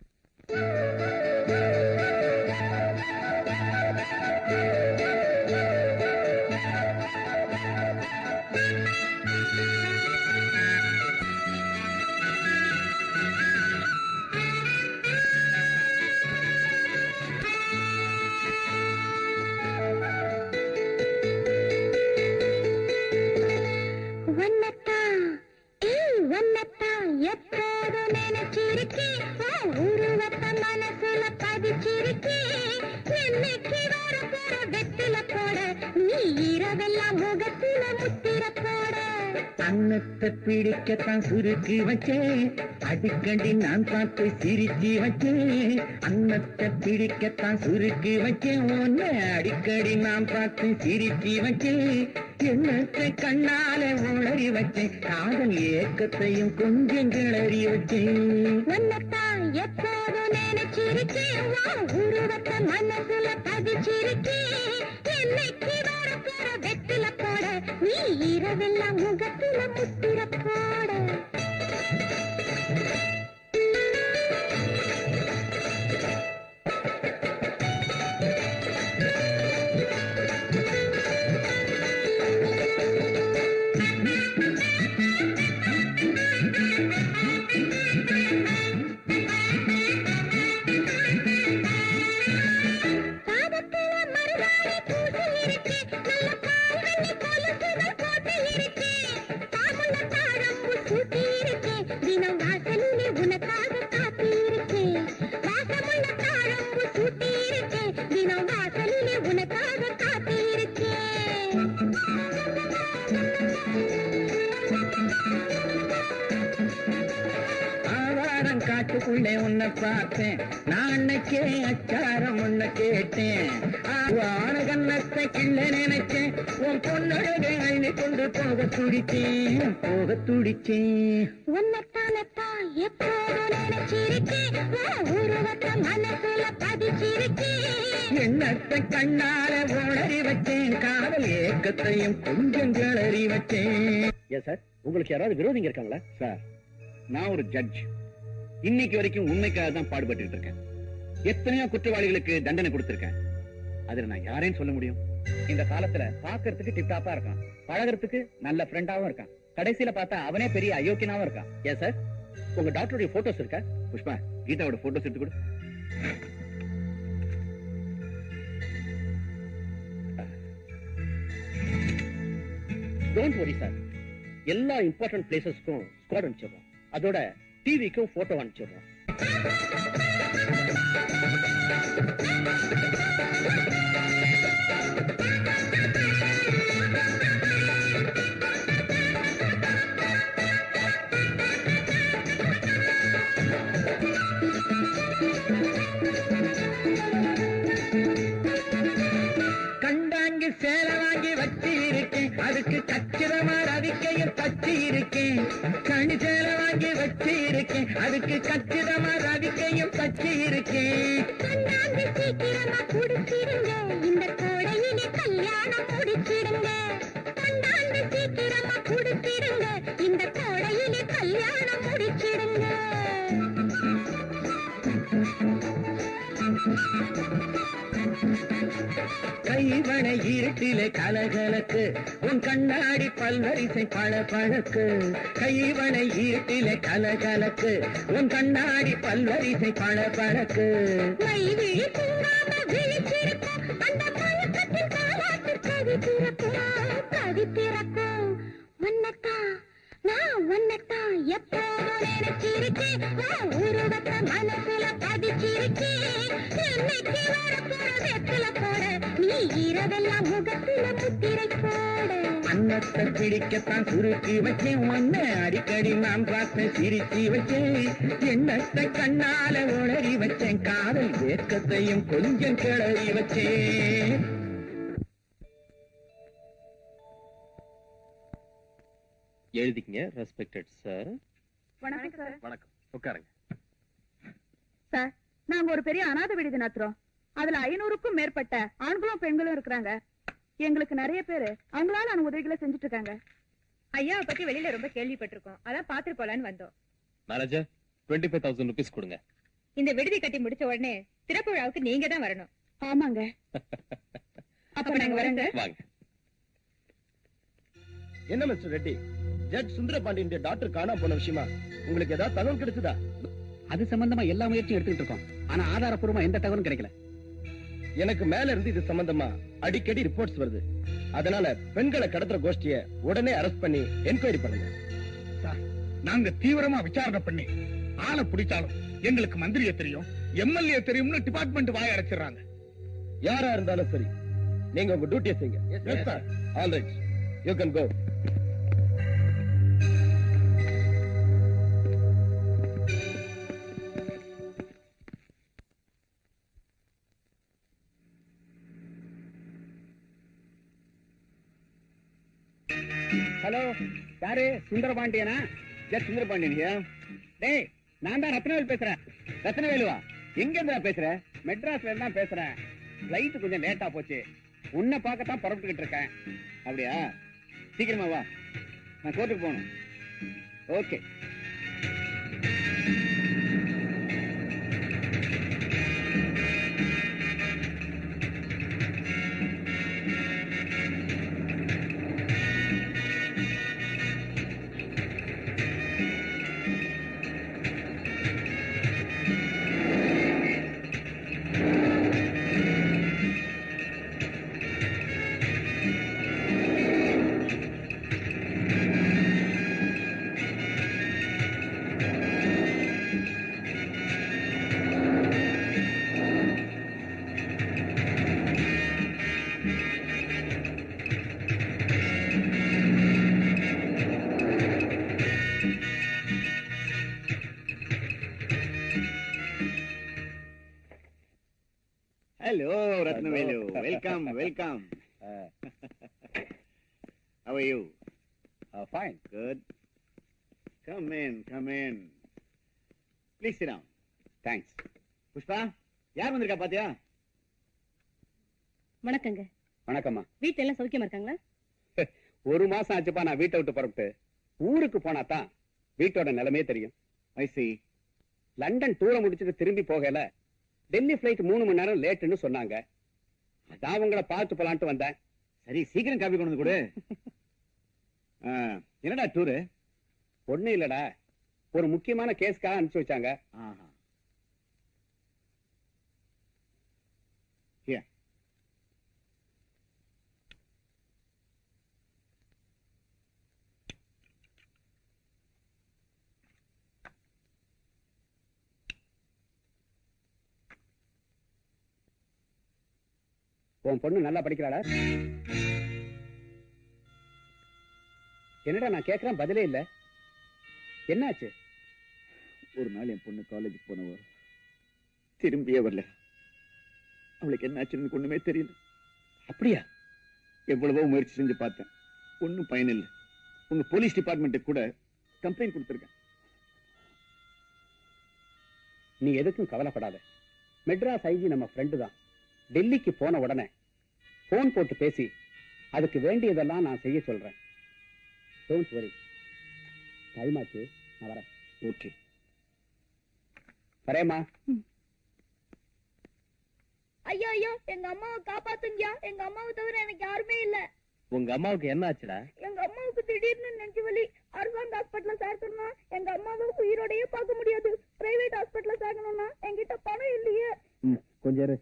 எப்போது நினைச்சிருக்கேன், உருவத்த மனசுல பதிச்சிருக்கேன். என்னைக்கு வர போற வெத்தில போட, நீ இரவெல்லாம் முகத்தில முத்திர போட. அன்னத்தை பிடிக்கத்தான் சுருக்கி வச்சேன், அடிக்கடி நான் பார்த்து சிரிச்சு வச்சேன். அன்னத்தை பிடிக்கத்தான் சுருக்கி வச்சேன், ஒன்னு அடிக்கடி நான் பார்த்து சிரிச்சு வச்சேன். எண்ணத்தை கண்ணால உளறி வச்சேன், காதல் ஏக்கத்தையும் கொஞ்சம் கிளறி வச்சேன். உன்னத்தான் எப்போது நினைச்சிருக்கேன், உருவத்த மனசுல பதிச்சிருக்கேன். என்னைக்கு வர போற வெத்தில போட, நீ இரவெல்லாம் முகத்தில முத்திர போட. உள்ளே உன்னை பார்த்தேன், நான் அன்னைக்கே அச்சாரம் உன்னை கேட்டேன். ஆன கண்ணத்தை கிள்ள நினைச்சேன், உன் பொண்ணழகை அள்ளி கொண்டு போக துடிச்சேன், போக துடிச்சேன். உன்னத்தானத்தான் எப்போதும் நினைச்சிருக்கேன், உருவத்தை மனசுல பதிச்சிருக்கேன். எண்ணத்தை கண்ணால உளறி வச்சேன், காதல் ஏக்கத்தையும் கொஞ்சம் கிளறி வச்சேன். ஏன் சார், உங்களுக்கு யாராவது விரோதிங்க இருக்காங்களா? சார், நான் ஒரு ஜட்ஜ். இன்னைக்கு வரைக்கும் உண்மைக்காக தான் பாடுபட்டு இருக்கேன். எத்தனையோ குற்றவாளிகளுக்கு தண்டனை கொடுத்திருக்கேன். அதுல நான் யாரையும் சொல்ல முடியும்? இந்த காலத்துல பாக்குறதுக்கு டிப்டாப்பா இருக்கான், பழகிறதுக்கு நல்ல ஃப்ரெண்டாவும் இருக்கான், கடைசியில பார்த்தா அவனே பெரிய அயோக்கியனாவும் இருக்கான். ஏன் சார், உங்க டாக்டருடைய போட்டோஸ் இருக்கா? புஷ்பா, கீதாவோட போட்டோஸ் எடுத்து கொடு. டோன்ட் வரி சார், எல்லா இம்பார்ட்டன்ட் பிளேசஸ்க்கும் ஸ்குவாட் அனுப்பிச்சிடுறோம். அதோட டிவிக்கும் போட்டோ அனுப்பிச்சிடுறோம். கண்டாங்கி சேலை வாங்கி வச்சு இருக்கேன், அதுக்கு கச்சிதமா ரவிக்கையும் தச்சு இருக்கேன். கணி சேலை வாங்கி வச்சு இருக்கேன், அதுக்கு கச்சிதமா ரவிக்கையும் தச்சு இருக்கேன். கண்ணாந்து சீக்கிரமா குடிச்சிடுங்க, இந்த கோடையிலே கல்யாணம் முடிச்சிடுங்க. கண்ணாந்து சீக்கிரமா குடிச்சிடுங்க, இந்த கோடையிலே கல்யாணம் முடிச்சிடுங்க. கைவனை இருட்டிலே கலகலக்கு, உன் கண்ணாடி பல்வரிசை பழபழக்கு. கைவனை இருட்டிலே கலகலக்கு, உன் கண்ணாடி பல்வரிசை பழபழக்கு. மைவிழி தூங்காம விழிச்சிருக்கும், அந்த பழக்கத்தின் காலாட்டு கவி பிறக்கும், கவி பிறக்கும். ஒன்னத்தான் நான் ஒன்னத்தான் எப்போதும் நினைச்சிருக்கேன், உருவத்தை மனசுல பதிச்சிருக்கேன். என்னைக்கு வரப்போற வெற்றில போட, நீ இரவெல்லாம் முகத்துல முத்திரை போட. அன்னத்தை பிடிக்கத்தான் சுருக்கி வச்சேன், உன்னை அடிக்கடி நான் பார்த்து சிரிச்சு வச்சேன். எண்ணத்தை கண்ணால உளறி வச்சேன், காதல் ஏக்கத்தையும் கொஞ்சம் கிளறி வச்சேன். எழுதிக்கங்க. Respected sir. வணக்கம் சார். வணக்கம், உட்காருங்க. சார், நாங்க ஒரு பெரிய அநாத விடுதி நடத்துறோம். அதுல 500க்கும் மேற்பட்ட ஆண்களும் பெண்களும் இருக்கிறாங்க. எங்களுக்கு நிறைய பேரு அவங்களால உதவிகளை செஞ்சுட்டு இருக்காங்க. ஐயாவை பத்தி வெளியில ரொம்ப கேள்விப்பட்டிருக்கோம், அதான் பாத்துட்டு போலான்னு வந்தோம். மேனேஜர், 25,000 rupees கொடுங்க. இந்த விடுதி கட்டி முடிச்ச உடனே திறப்பு விழாவுக்கு நீங்க தான் வரணும். ஆமாங்க. அப்ப நாங்க வரங்க. வாங்க. என்ன mister Reddy, judge Sundarapandian doctor காணாம போன விஷயமா உங்களுக்கு ஏதாவது தகவல் கிடைச்சதா? அது சம்பந்தமா எல்லா முயற்சியும் எடுத்துக்கிட்டு இருக்கோம், ஆனா ஆதாரப்பூர்வமா எந்த தகவலும் கிடைக்கல. எனக்கு மேல இருந்து இது சம்பந்தமா அடிக்கடி ரிப்போர்ட்ஸ் வருது. அதனால பெண்களை கடத்துற கோஷ்டிய உடனே அரெஸ்ட் பண்ணி என்கொயரி பண்ணுங்க. நாங்க தீவிரமா விசாரணை பண்ணி ஆளை பிடிச்சாலும் எங்களுக்கு மந்திரிய தெரியும், எம்எல்ஏ தெரியும்னு டிபார்ட்மெண்ட் வாய அடைச்சிடறாங்க. யாரா இருந்தாலும் சரி, நீங்க உங்க டியூட்டியை செய்யுங்க. All right, you can go. Hello, யாரு? சுந்தரபாண்டியனா? ஜட்ஜ் சுந்தரபாண்டியன். டேய், நான் தான் ரத்னவேல் பேசுறேன். ரத்னவேலுவா? எங்க இருந்தா பேசுற? மெட்ராஸ்ல தான் பேசுறேன். ஃபிளைட் கொஞ்சம் லேட்டா போச்சு, உன்னை பார்க்கத்தான் புறப்பட்டுக்கிட்டு இருக்கேன். அப்படியா? சீக்கிரமா வா, நான் கோர்ட்டுக்கு போகணும். Okay. Hello Rathnavelu, welcome welcome. How are you? Fine. Good. Come in. Please sit down. Thanks. Pushpa, யார் வந்திருக்கா பாத்தியா? வணக்கங்க. வணக்கம்மா. வீட்டுல எல்லாம் சௌக்கியமா இருக்காங்களா? ஒரு மாசம் ஆச்சுப்பா நான் வீட்டை விட்டு புறப்பட்டு. ஊருக்கு போனா தான் வீட்டோட நிலைமையே தெரியும். I see. லண்டன் டூரை முடிச்சுட்டு திரும்பி போகல. டெல்லி பிளைட் 3 மணி நேரம் லேட்டுன்னு சொன்னாங்க. அதான் உங்களை பார்த்து போலான்ட்டு வந்தேன். சரி, சீக்கிரம் காப்பி கொண்டு வந்து கொடு. என்னடா டூரு? ஒண்ணும் இல்லடா, ஒரு முக்கியமான கேஸ்க்காக அனுப்பிச்சு வச்சாங்க. உன் பொண்ணு நல்லா படிக்கிறாளா? என்னடா நான் கேட்கிறேன் பதிலே இல்ல. என்னாச்சு? ஒரு நாள் என் பொண்ணு காலேஜுக்கு போனவ திரும்பியே வரல. அவளுக்கு என்னாச்சுன்னு ஒண்ணுமே தெரியல. அப்படியா? எவ்வளவோ முயற்சி செஞ்சு பார்த்தேன், ஒன்னும் பயன் இல்லை. உங்க போலீஸ் டிபார்ட்மெண்ட்டுக்கு கூட கம்ப்ளைண்ட் கொடுத்திருக்கேன். நீ எதுக்கும் கவலைப்படாத. மெட்ராஸ் ஐஜி நம்ம ஃப்ரெண்டு தான். டெல்லிக்கு போன உடனே போன் போட்டு பேசி அதுக்கு வேண்டியதெல்லாம் நான் செய்ய சொல்றேன். Don't worry. டைம் ஆச்சு, நான் வரேன். ஓகே, வரேம்மா. ஐயோ ஐயோ, எங்க அம்மாவை காப்பாத்துங்கயா. எங்க அம்மாவை தவிர எனக்கு யாருமே இல்ல. உங்க அம்மாவுக்கு என்ன ஆச்சுடா? எங்க அம்மாவுக்கு திடீர்னு நெஞ்சு வலி. அரசாங்க ஹாஸ்பிட்டல்ல சேர்க்கணும்னா எங்க அம்மாவை உயிரோடயே பார்க்க முடியாது. பிரைவேட் ஹாஸ்பிட்டல்ல சேர்க்கணும்னா என்கிட்ட பணம் இல்லையே. கொஞ்சம் இரு.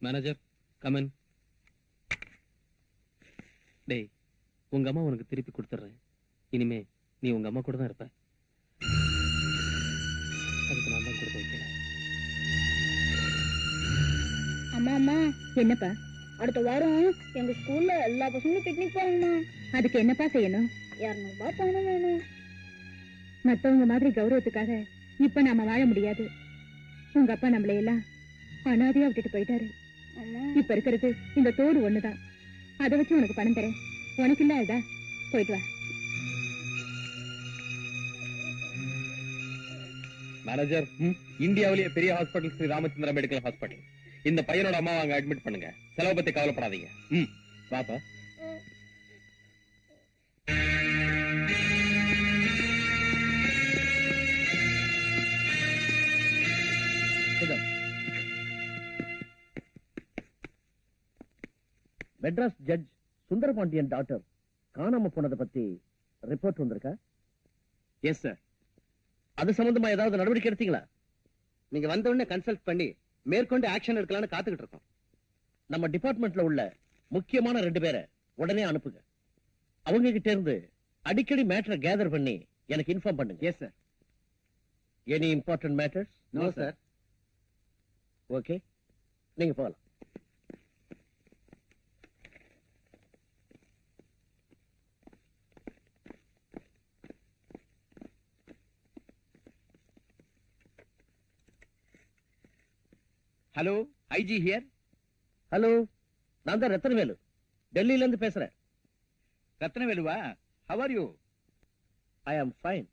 Manager, come on. டேய், உங்க அம்மா உனக்கு திருப்பி கொடுத்துறேன். இனிமே நீ உங்க அம்மா கூட தான் இருப்ப. அதுக்கு நான் தான் கொடுத்து வைக்கிறேன். அம்மா அம்மா, என்னப்பா? அடுத்த வாரம் எங்க ஸ்கூல்ல எல்லா பசங்களும் பிக்னிக் போகணுமா? அதுக்கு என்னப்பா செய்யணும்? 200 ரூபாய் பணம் வேணும். மத்தவங்க மாதிரி கௌரவத்துக்காக இப்ப நாம வாழ முடியாது. உங்க அப்பா நம்மளை எல்லாம் அனாதையா விட்டுட்டு போயிட்டாரு. இப்ப இருக்கிறது இந்த தோடு ஒண்ணுதான். அதை வச்சு உனக்கு பணம் தரேன். உனக்கு இல்லாததா? போயிட்டு வா. மேனேஜர், இந்தியாவிலேயே பெரிய hospital Sri Ramachandra medical hospital. இந்த பையனோட அம்மா அங்க அட்மிட் பண்ணுங்க. செலவு பத்தி கவலைப்படாதீங்க. பாப்பா. மெட்ராஸ் ஜட்ஜ் சுந்தரபாண்டியன் டாக்டர் காணாம போனதை பத்தி ரிப்போர்ட் வந்திருக்கா? Yes sir. அது சம்பந்தமா ஏதாவது நடவடிக்கை எடுத்தீங்களா? நீங்க வந்த உடனே கன்சல்ட் பண்ணி மேற்கொண்டு ஆக்ஷன் எடுக்கலாம்னு காத்துக்கிட்டு இருக்கோம். நம்ம டிபார்ட்மெண்ட்ல உள்ள முக்கியமான 2 பேரை உடனே அனுப்புங்க. அவங்க கிட்ட இருந்து அடிக்கடி மேட்டரை கேதர் பண்ணி எனக்கு இன்ஃபார்ம் பண்ணுங்க. Yes sir. Any important matters? No sir. Okay, நீங்க போகலாம். Hello, IG here. ஹலோ, நான் தான் ரத்னவேலு, டெல்லியில இருந்து பேசுறேன். ரத்னவேலுவா? How are you? I am fine.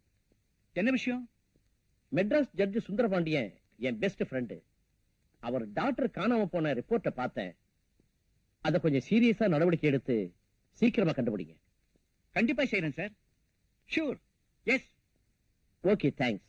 என்ன விஷயம்? மெட்ராஸ் ஜட்ஜ் சுந்தரபாண்டியன் என் பெஸ்ட் ஃப்ரெண்டு. அவர் டாக்டர் காணாம போன ரிப்போர்ட்டை பார்த்தேன். அதை கொஞ்சம் சீரியஸா நடவடிக்கை எடுத்து சீக்கிரமா கண்டுபிடிங்க. கண்டிப்பா செய்யறேன் sir. Sure. Yes. Okay, thanks.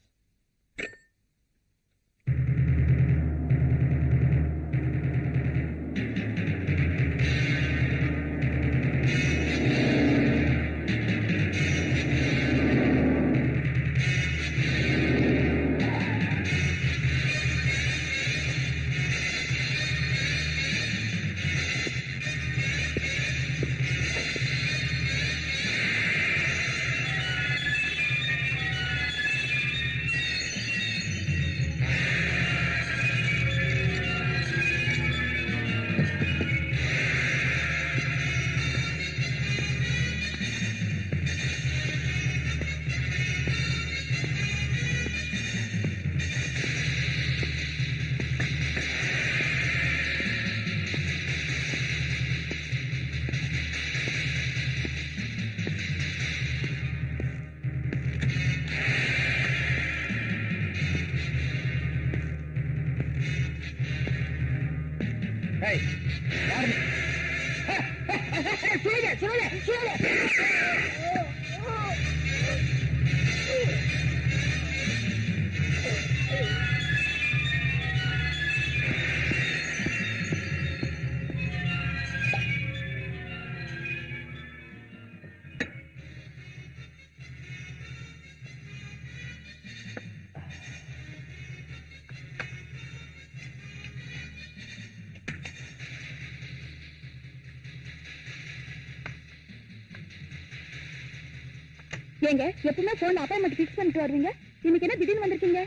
ஏங்க எப்பவுமே போன்ல அப்பாயின்மெண்ட் ஃபிக்ஸ் பண்ணிட்டு வருவீங்க, இன்னைக்கு என்ன திடீர்னு வந்திருக்கீங்க?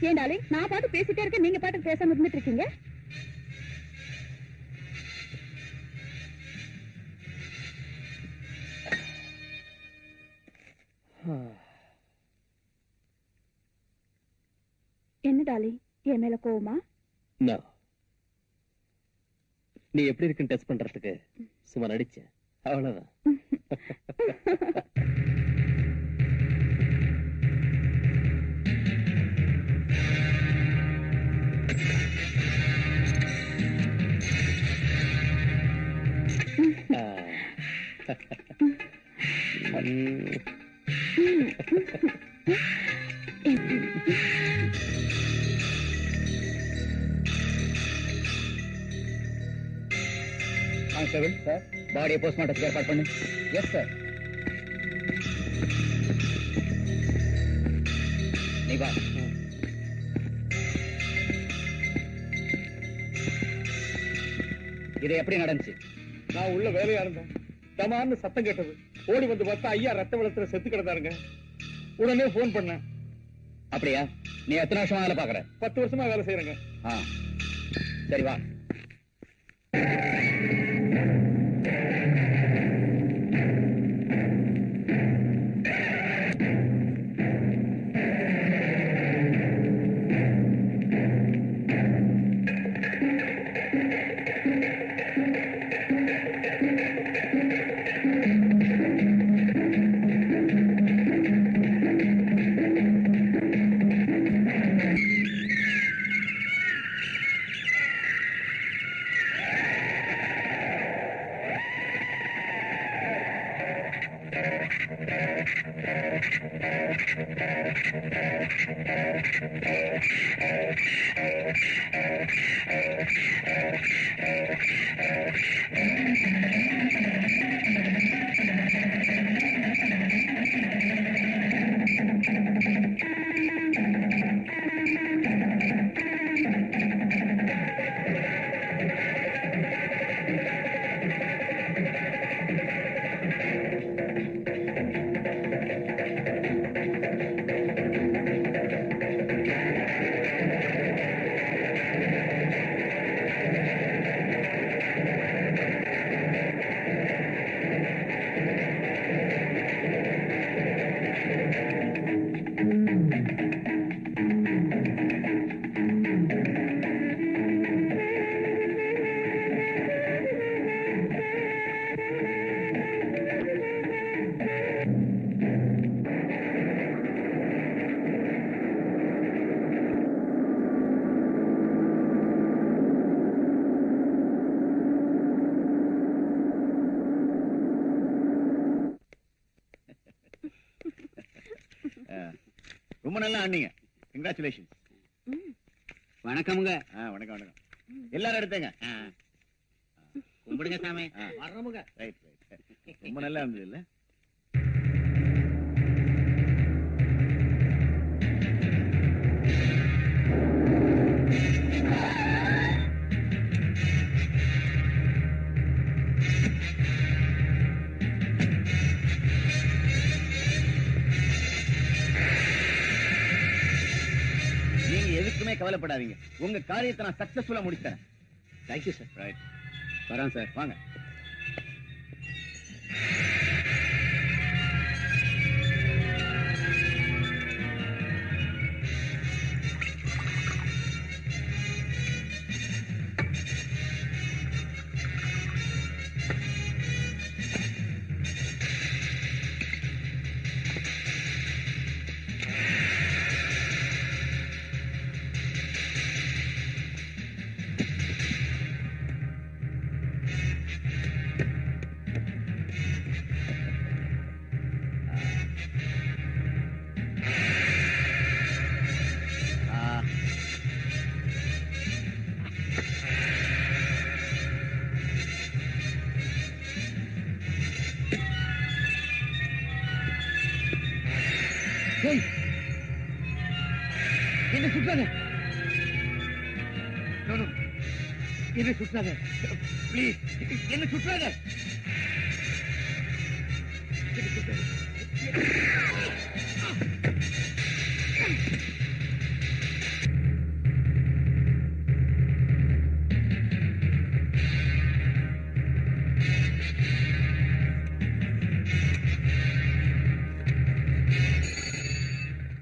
ஏன் டார்லிங், நான் பாட்டு பேசிட்டே இருக்கேன், நீங்க பாட்டு பேசாம இருந்துட்டு இருக்கீங்க. என்ன டார்லிங், என் மேல கோவமா? நீ எப்படி இருக்குன்னு டெஸ்ட் பண்றதுக்கு சும்மா நடிச்சேன், அவ்வளவுதான். கான்ஸ்டபிள் சார், பாடியை போஸ்ட்மார்ட்டத்துக்கு ஏற்பாடு பண்ணு. Yes sir. நீ வா. இது எப்படி நடந்துச்சு? நான் உள்ள வேலையா இருந்தேன், தமான்னு சத்தம் கேட்டது. ஓடி வந்து பார்த்தா ஐயா ரத்த வெள்ளத்துல செத்து கிடந்தாருங்க. உடனே போன் பண்ணேன். அப்படியா? நீ எத்தனை வருஷமா வேலை பாக்குற? 10 வருஷமா வேலை செய்யறேங்க. சரி வா. ரொம்ப நல்லா ஆனீங்க. கங்க்ராச்சுலேஷன்ஸ். வணக்கமுங்க. வணக்கம் வணக்கம். எல்லாரும் எடுத்தேங்க. கும்பிடுங்க சாமி. வர்றமுங்க. Right right. ரொம்ப நல்லா இருந்தது இல்ல? எதுக்குமே கவலைப்படாதீங்க, உங்க காரியத்தை நான் சக்சஸ்ஃபுல்லா முடித்தேன். Thank you sir. ரைட், வரேன் சார். வாங்க. என்ன சுத்தாங்க? என்ன சுற்றாத ப்ளீஸ், என்ன சுற்றாத.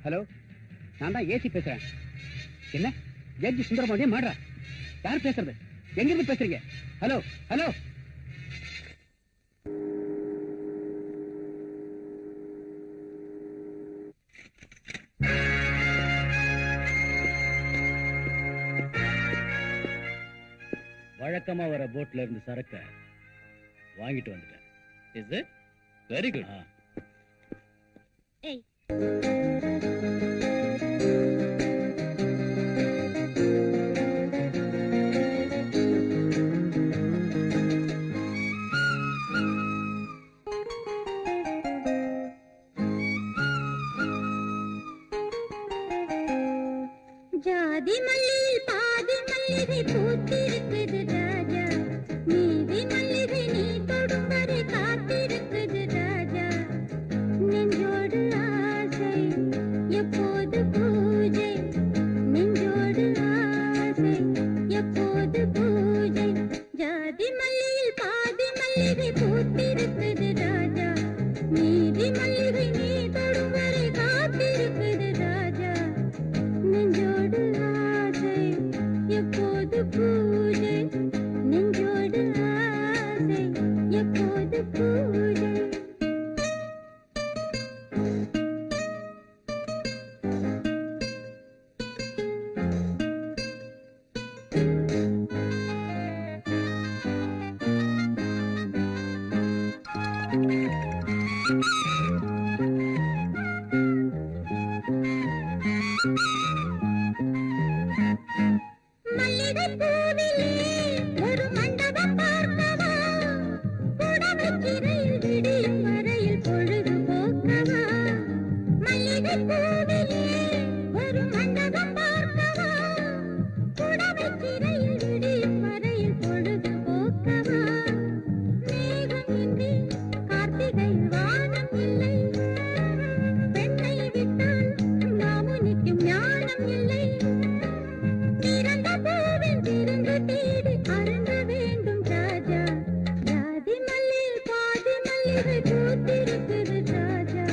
ஹலோ, நான் தான் ஏசி பேசுறேன். என்ன ஜட்ஜி சுந்தரமாதியே மாடுறா? யார் பேசுறது? எங்க இருந்து பேசுறீங்க? Hello hello. வழக்கமா வர போட்ல இருந்து சரக்க வாங்கிட்டு வந்துட்டேன். Is it very good. ஏய், ஜாதி மல்லியில் பாதி மல்லிகை பூத்திருக்குது ராஜா, மீதி மல்லிகை நீ தொடும் வரை காத்திருக்குது ராஜா. நெஞ்சோடு ஆசை எப்போது பூஜை, நெஞ்சோடு ஆசை எப்போது பூஜை. ஜாதி மல்லியில் பாதி மல்லிகை பூத்திருக்குது ராஜா, மீதி மல்லிகை நீ தொடும் வரை காத்திருக்குது ராஜா. நெஞ்சோடு ஆசை எப்போது பூஜை, நெஞ்சோடு ஆசை எப்போது பூஜை. மல்லிகை பூவிலே ஒரு மண்டபம் பார்க்கவா, புடவைச்சிறையில் விடியும் வரையில் பொழுது போக்கவா. மல்லிகை பூவிலே ஒரு மண்டபம் பார்க்கவா, புடவைச்சிறையில் விடியும் வரையில் பொழுது போக்கவா. மேகம் இன்றி கார்த்திகை வானம் இல்லை, பெண்ணை விட்டால் மாமுனிக்கும் ஞானம் இல்லை. திறந்த பூவில் திறந்து தேடி அருந்த வேண்டும் ராஜா, ஜாதி மல்லியில் பாதி மல்லிகை பூத்திருக்குது ராஜா,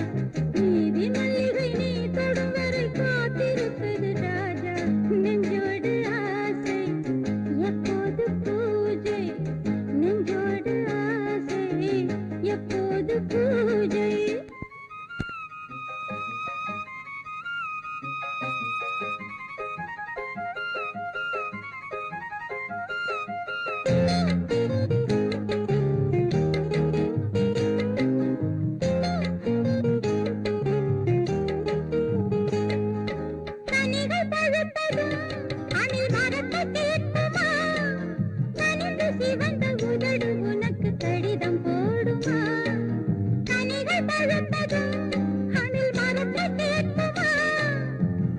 மீதி மல்லிகை நீ தொடும் வரை காத்திருக்குது ராஜா. நெஞ்சோடு ஆசை எப்போது பூஜை, நெஞ்சோடு ஆசை எப்போது பூஜை. கனிகள் பழுத்ததும் அணில் மரத்தை கேட்குமா, கனிந்து சிவந்த உதடு உனக்கு கடிதம் போடுமா. கனிகள் பழுத்ததும் அணில் மரத்தை கேட்குமா,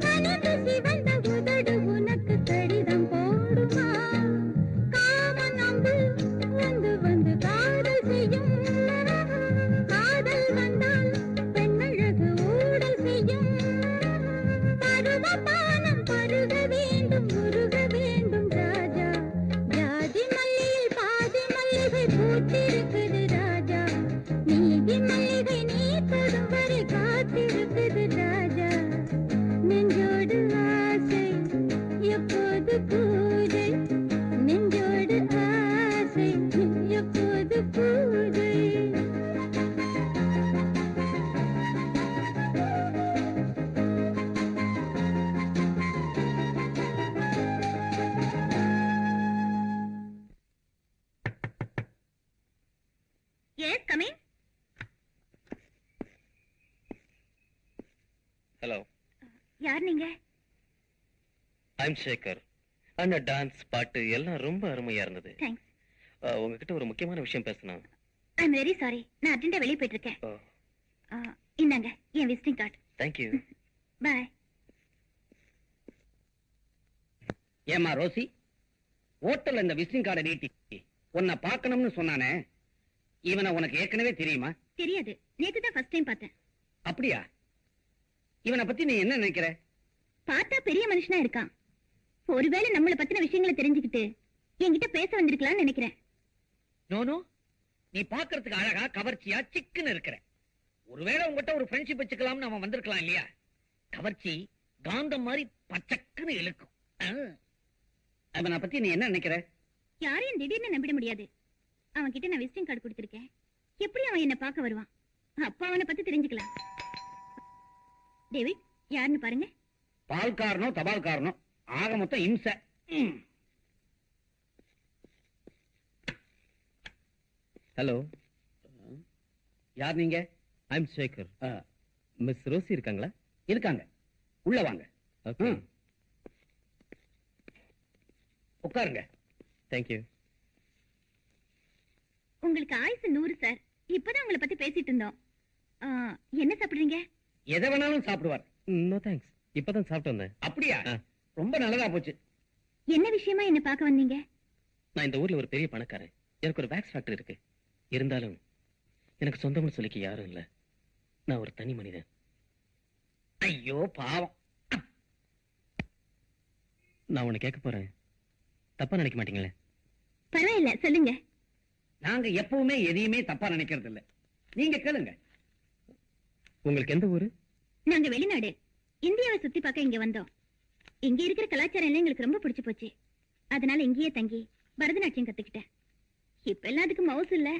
கனிந்து சிவந்த உதடு உனக்கு கடிதம் போடுமா. காமன் அம்பு வந்து வந்து காதல் செய்யும், காதல் வந்தால் பெண்ணழகு ஊடல் செய்யும். பருவபானம் பருக வேண்டும் உருக வேண்டும் ராஜா, ஜாதி மல்லியில் பாதி மல்லிகை பூத்திருக்குது ராஜா, மீதி மல்லிகை நீ தொடும் வரை காத்திருக்குது ராஜா. நெஞ்சோடு ஆசை எப்போது பூஜை, நெஞ்சோடு ஆசை எப்போது பூஜை. Yes, come in. ஹலோ, யார் நீங்க? ஐம் சேகர். அந்த டான்ஸ் பாட்டு எல்லாம் ரொம்ப அருமையா இருந்தது. Thanks. உங்ககிட்ட ஒரு முக்கியமான விஷயம் பேசணும். I'm very sorry. நான் அர்ஜென்ட்டா வெளியே போயிட்டு இருக்கேன். இந்தாங்க என் விசிட்டிங் கார்டு. தேங்க்யூ. பாய். ஏமா ரோசி, ஹோட்டல்ல இந்த விசிட்டிங் கார்டை நீட்டி உன்னை பார்க்கணும்னு சொன்னானே, இவனை உனக்கு ஏற்கனவே தெரியுமா? தெரியாது, நேத்து தான் ஃபர்ஸ்ட் டைம் பார்த்தேன். அப்படியா? இவனை பத்தி நீ என்ன நினைக்கிற? பார்த்தா பெரிய மனுஷனா இருக்கான். ஒருவேளை நம்மள பத்தின விஷயங்களை தெரிஞ்சுக்கிட்டு என்கிட்ட பேச வந்திருக்கலாம்னு நினைக்கிறேன். நோனோ, நீ பாக்குறதுக்கு அழகா கவர்ச்சியா சிக்குன்னு இருக்கிற. ஒருவேளை உங்ககிட்ட ஒரு ஃப்ரெண்ட்ஷிப் வச்சுக்கலாம்னு அவன் வந்திருக்கலாம் இல்லையா? கவர்ச்சி காந்தம் மாதிரி பச்சக்குன்னு இழுக்கும். அவனை பத்தி நீ என்ன நினைக்கிற? யாரையும் திடீர்னு நம்பிட முடியாது. அவன் கிட்ட நான் விசிட்டிங் கார்டு கொடுத்திருக்கேன். எப்படி அவன் என்ன பார்க்க வருவான்? அப்பா அவனை பத்தி தெரிஞ்சுக்கலாம். டேவிட் யாருன்னு பாருங்க. பால்காரனோ தபால்காரனோ, ஆக மொத்தம் இம்சை. ஹலோ, யார் நீங்க? ஐம் சேகர். மிஸ் ரோசி இருக்காங்களா? இருக்காங்க, உள்ள வாங்க. ஓகே, உட்காருங்க. தேங்க்யூ. உங்களுக்கு ஆயுசு 100 சார். இப்பதான் உங்களை பத்தி பேசிட்டு இருந்தோம். என்ன சாப்பிடுறீங்க? எதை வேணாலும் சாப்பிடுவார். நோ தேங்க்ஸ், இப்பதான் சாப்பிட்டு வந்தேன். அப்படியா? ரொம்ப நல்லதா போச்சு. என்ன விஷயமா என்ன பார்க்க வந்தீங்க? நான் இந்த ஊர்ல ஒரு பெரிய பணக்காரன். எனக்கு ஒரு வேக்ஸ் ஃபேக்டரி இருக்கு. இருந்தாலும் எனக்கு சொந்தம்னு சொல்லிக்க யாரும் இல்ல. நான் ஒரு தனி மனிதன். ஐயோ பாவம். நான் உன்னை கேட்க போறேன், தப்பா நினைக்க மாட்டீங்களே? பரவாயில்ல, சொல்லுங்க. நாங்க எப்பவுமே எதையுமே தப்பா நினைக்கிறது இல்ல. நீங்க கேளுங்க. உங்களுக்கு எந்த ஊரு? நாங்க வெளிநாடு, இந்தியாவை சுத்தி பார்க்க இங்க வந்தோம். இங்க இருக்கிற கலாச்சாரம் எல்லாம் எங்களுக்கு ரொம்ப பிடிச்சு போச்சு. அதனால இங்கேயே தங்கி பரதநாட்டியம் கத்துக்கிட்டேன். இப்ப எல்லாத்துக்கும் மவுஸ் இல்ல,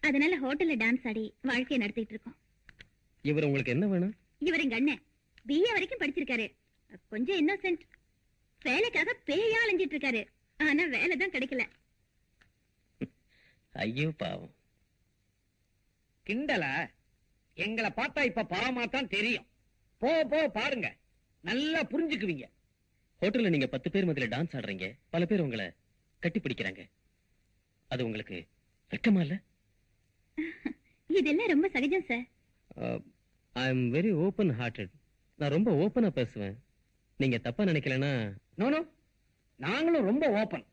அதனால ஹோட்டல்ல டான்ஸ் ஆடி வாழ்க்கையை நடத்திட்டு இருக்கோம். இவர் உங்களுக்கு என்ன வேணும்? இவர் எங்க அண்ணன், BA வரைக்கும் படிச்சிருக்காரு. கொஞ்சம் இன்னோசென்ட். வேலைக்காக பேயா அலைஞ்சிட்டு இருக்காரு. ஆனா வேலை தான் கிடைக்கல. ஐயோ பாவம். கிண்டலா? எங்களை பார்த்தா இப்ப பாவமா தான் தெரியும். போ போ பாருங்க, நல்லா புரிஞ்சுக்குவீங்க. ஹோட்டல்ல நீங்க 10 பேர் மத்தியில டான்ஸ் ஆடுறீங்க. பல பேர் உங்களை கட்டி பிடிக்கிறாங்க. அது உங்களுக்கு வெக்கமா இல்ல? இதெல்லாம் ரொம்ப சகஜம் sir. I am very open hearted. நான் ரொம்ப ஓபனா பேசுவேன். நீங்க தப்பா நினைக்கலன்னா. நோனோ, நாங்களும் ரொம்ப ஓபன்,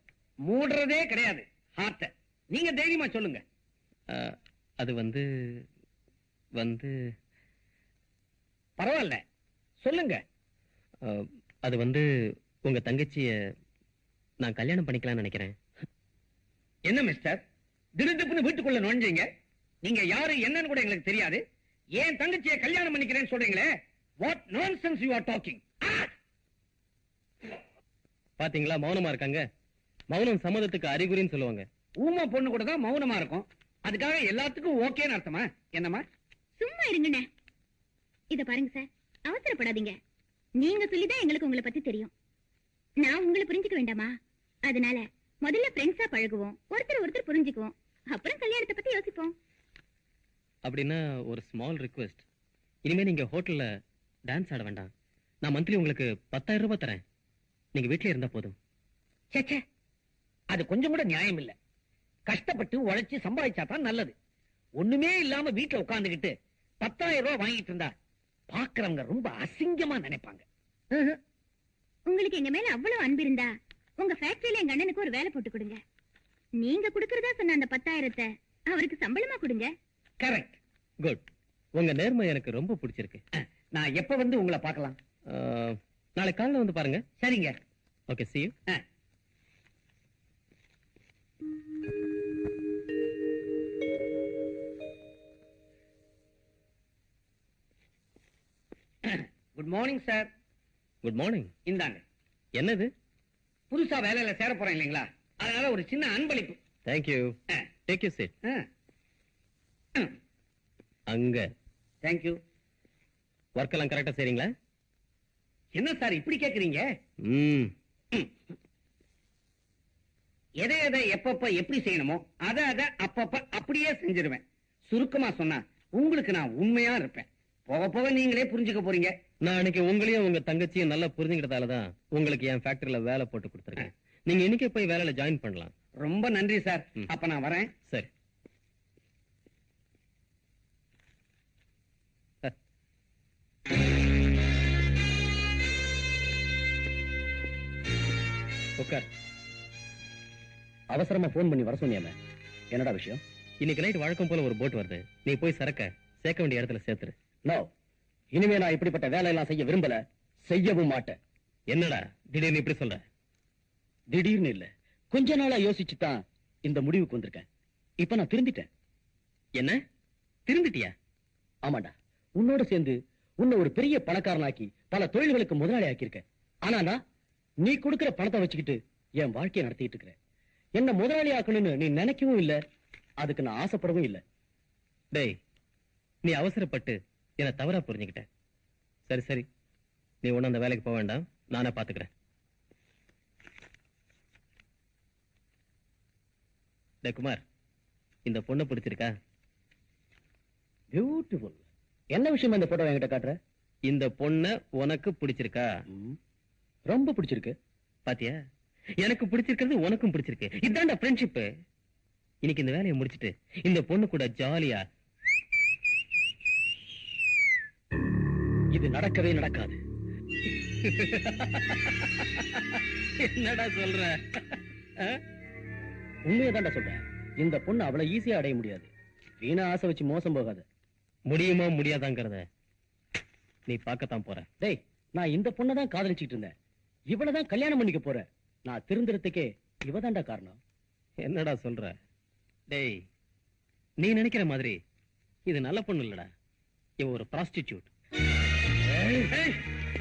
மூடுறதே கிடையாது ஹார்ட்ட. நீங்க தைரியமா சொல்லுங்க. அது வந்து பரவாயில்ல, சொல்லுங்க. அது வந்து உங்க தங்கச்சிய நான் கல்யாணம் பண்ணிக்கலாம்னு நினைக்கிறேன். என்ன மிஸ்டர், திடுதிப்புன்னு வீட்டுக்குள்ள நுழைஞ்சீங்க? நீங்க யாரு என்னன்னு கூட எங்களுக்கு தெரியாது. ஏன் தங்கச்சியை கல்யாணம் பண்ணிக்கிறேன்னு சொல்றீங்களே? What nonsense you are talking? பாத்தீங்களா, மௌனமா இருக்காங்க. மௌனம் சம்மதத்துக்கு அறிகுறின்னு சொல்லுவாங்க. ஊமை பொண்ணு கூட தான் மௌனமா இருக்கும். அதுக்காக எல்லாத்துக்கும் ஓகேன்னு அர்த்தமா? என்னமா? சும்மா இருங்கண்ணே. இத பாருங்க சார், அவசரப்படாதீங்க. நீங்க சொல்லிதான் எங்களுக்கு உங்களை பத்தி தெரியும். நான் உங்களை புரிஞ்சுக்க வேண்டாமா? அதனால முதல்ல ஃப்ரெண்ட்ஸா பழகுவோம், ஒருத்தர் புரிஞ்சுக்குவோம், அப்புறம் கல்யாணத்தை பத்தி யோசிப்போம். அப்படின்னா ஒரு ஸ்மால் ரிக்வெஸ்ட். இனிமே நீங்க ஹோட்டல்ல டான்ஸ் ஆட வேண்டாம். நான் மந்த்லி உங்களுக்கு 10,000 ரூபாய் தரேன். நீங்க வீட்லயே இருந்தா போதும். சேச்சே, அது கொஞ்சம் கூட நியாயம் இல்ல. கஷ்டப்பட்டு உழைச்சு சம்பாதிச்சா தான் நல்லது. ஒண்ணுமே இல்லாம வீட்டுல உட்கார்ந்துகிட்டு 10,000 ரூபாய் வாங்கிட்டு இருந்தா பாக்குறவங்க ரொம்ப அசிங்கமா நினைப்பாங்க. உங்களுக்கு எங்க மேல அவ்வளவு அன்பு இருந்தா உங்க ஃபேக்டரியில எங்க அண்ணனுக்கு ஒரு வேலை போட்டு கொடுங்க. நீங்க கொடுக்கறதா சொன்ன அந்த 10,000 அவருக்கு சம்பளமா கொடுங்க. கரெக்ட். குட். உங்க நேர்மை எனக்கு ரொம்ப பிடிச்சிருக்கு. நான் எப்ப வந்து உங்களை பார்க்கலாம்? நாளை காலையில வந்து பாருங்க. சரிங்க. Okay, see you. Good morning sir. Good morning. இந்தாங்க. என்னது? புதுசா வேலையில சேர போறேன் இல்லைங்களா, அதனால ஒரு சின்ன அன்பளிப்பு. Thank you. Take your seat. அங்க. தேங்க்யூ. ஒர்க் எல்லாம் கரெக்டா செய்றீங்களா? என்ன சார் இப்படி கேக்குறீங்க? எதை எதை எப்பப்ப எப்படி செய்யணுமோ அத அப்பப்ப அப்படியே செஞ்சிருவேன். சுருக்கமா சொன்னா உங்களுக்கு நான் உண்மையா இருப்பேன். போக போக நீங்களே புரிஞ்சுக்க போறீங்க. நான் அன்னைக்கு உங்களையும் உங்க தங்கச்சியும் நல்லா புரிஞ்சுக்கிட்டதாலதான் உங்களுக்கு என் ஃபேக்டரியில வேலை போட்டு கொடுத்துருக்கேன். நீங்க இன்னைக்கே போய் வேலையில ஜாயின் பண்ணலாம். ரொம்ப நன்றி சார். அப்ப நான் வரேன். சரி. உட்கார். அவசரமா போன் பண்ணி வர சொன்னியாமே, என்னடா விஷயம்? இன்னைக்கு நைட் வழக்கம் போல ஒரு போட் வருது. நீ போய் சரக்க சேர்க்க வேண்டிய இடத்துல சேர்த்துரு. நோ, இனிமே நான் இப்படிப்பட்ட வேலையெல்லாம் செய்ய விரும்பல, செய்யவும் மாட்டேன். என்னடா திடீர்னு இப்படி சொல்ற? திடீர்னு இல்ல, கொஞ்ச நாளா யோசிச்சு தான் இந்த முடிவுக்கு வந்திருக்கேன். இப்ப நான் திருந்திட்டேன். என்ன திருந்திட்டியா? ஆமாண்டா, உன்னோட சேர்ந்து உன்னை ஒரு பெரிய பணக்காரனாக்கி பல தொழில்களுக்கு முதலாளி ஆக்கியிருக்கேன். ஆனா நான் நீ கொடுக்கிற பணத்தை வச்சுக்கிட்டு என் வாழ்க்கையை நடத்திட்டு இருக்கிறேன். என்ன முதலாளி ஆக்கணும்னு நீ நினைக்கவும் இல்ல, அதுக்கு நான் ஆசைப்படவும் இல்ல. டேய், நீ அவசரப்பட்டு என்ன தவறா புரிஞ்சுக்கிட்ட. சரி சரி, நீ ஒண்ணு அந்த வேலைக்கு போக வேண்டாம், நானே பாத்துக்கிறேன். டேய் குமார், இந்த பொண்ணை பிடிச்சிருக்கா? பியூட்டிஃபுல். என்ன விஷயம் இந்த போட்டோ என்கிட்ட காட்டுற? இந்த பொண்ணை உனக்கு பிடிச்சிருக்கா? ரொம்ப பிடிச்சிருக்கு. பாத்தியா, எனக்கு பிடிச்சிருக்கிறது உனக்கும் பிடிச்சிருக்கு. இதான்டா ஃப்ரெண்ட்ஷிப். இன்னைக்கு இந்த வேலையை முடிச்சிட்டு இந்த பொண்ணு கூட ஜாலியா. இது நடக்கவே நடக்காது. என்னடா சொல்ற? உண்மையதான்டா சொல்றேன். இந்த பொண்ணு அவ்வளவு ஈஸியா அடைய முடியாது. வீணா ஆசை வச்சு மோசம் போகாது. முடியுமா முடியாதாங்கிறத நீ பார்க்கத்தான் போற. டேய், நான் இந்த பொண்ணை தான் காதலிச்சுட்டு இருந்தேன். இவளதான் கல்யாணம் பண்ணிக்க போறேன். நான் திருந்துறதுக்கே இவதான்டா காரணம். என்னடா சொல்ற? டேய், நீ நினைக்கிற மாதிரி இது நல்ல பொண்ணு இல்லடா. இவ ஒரு ப்ராஸ்டிடியூட்.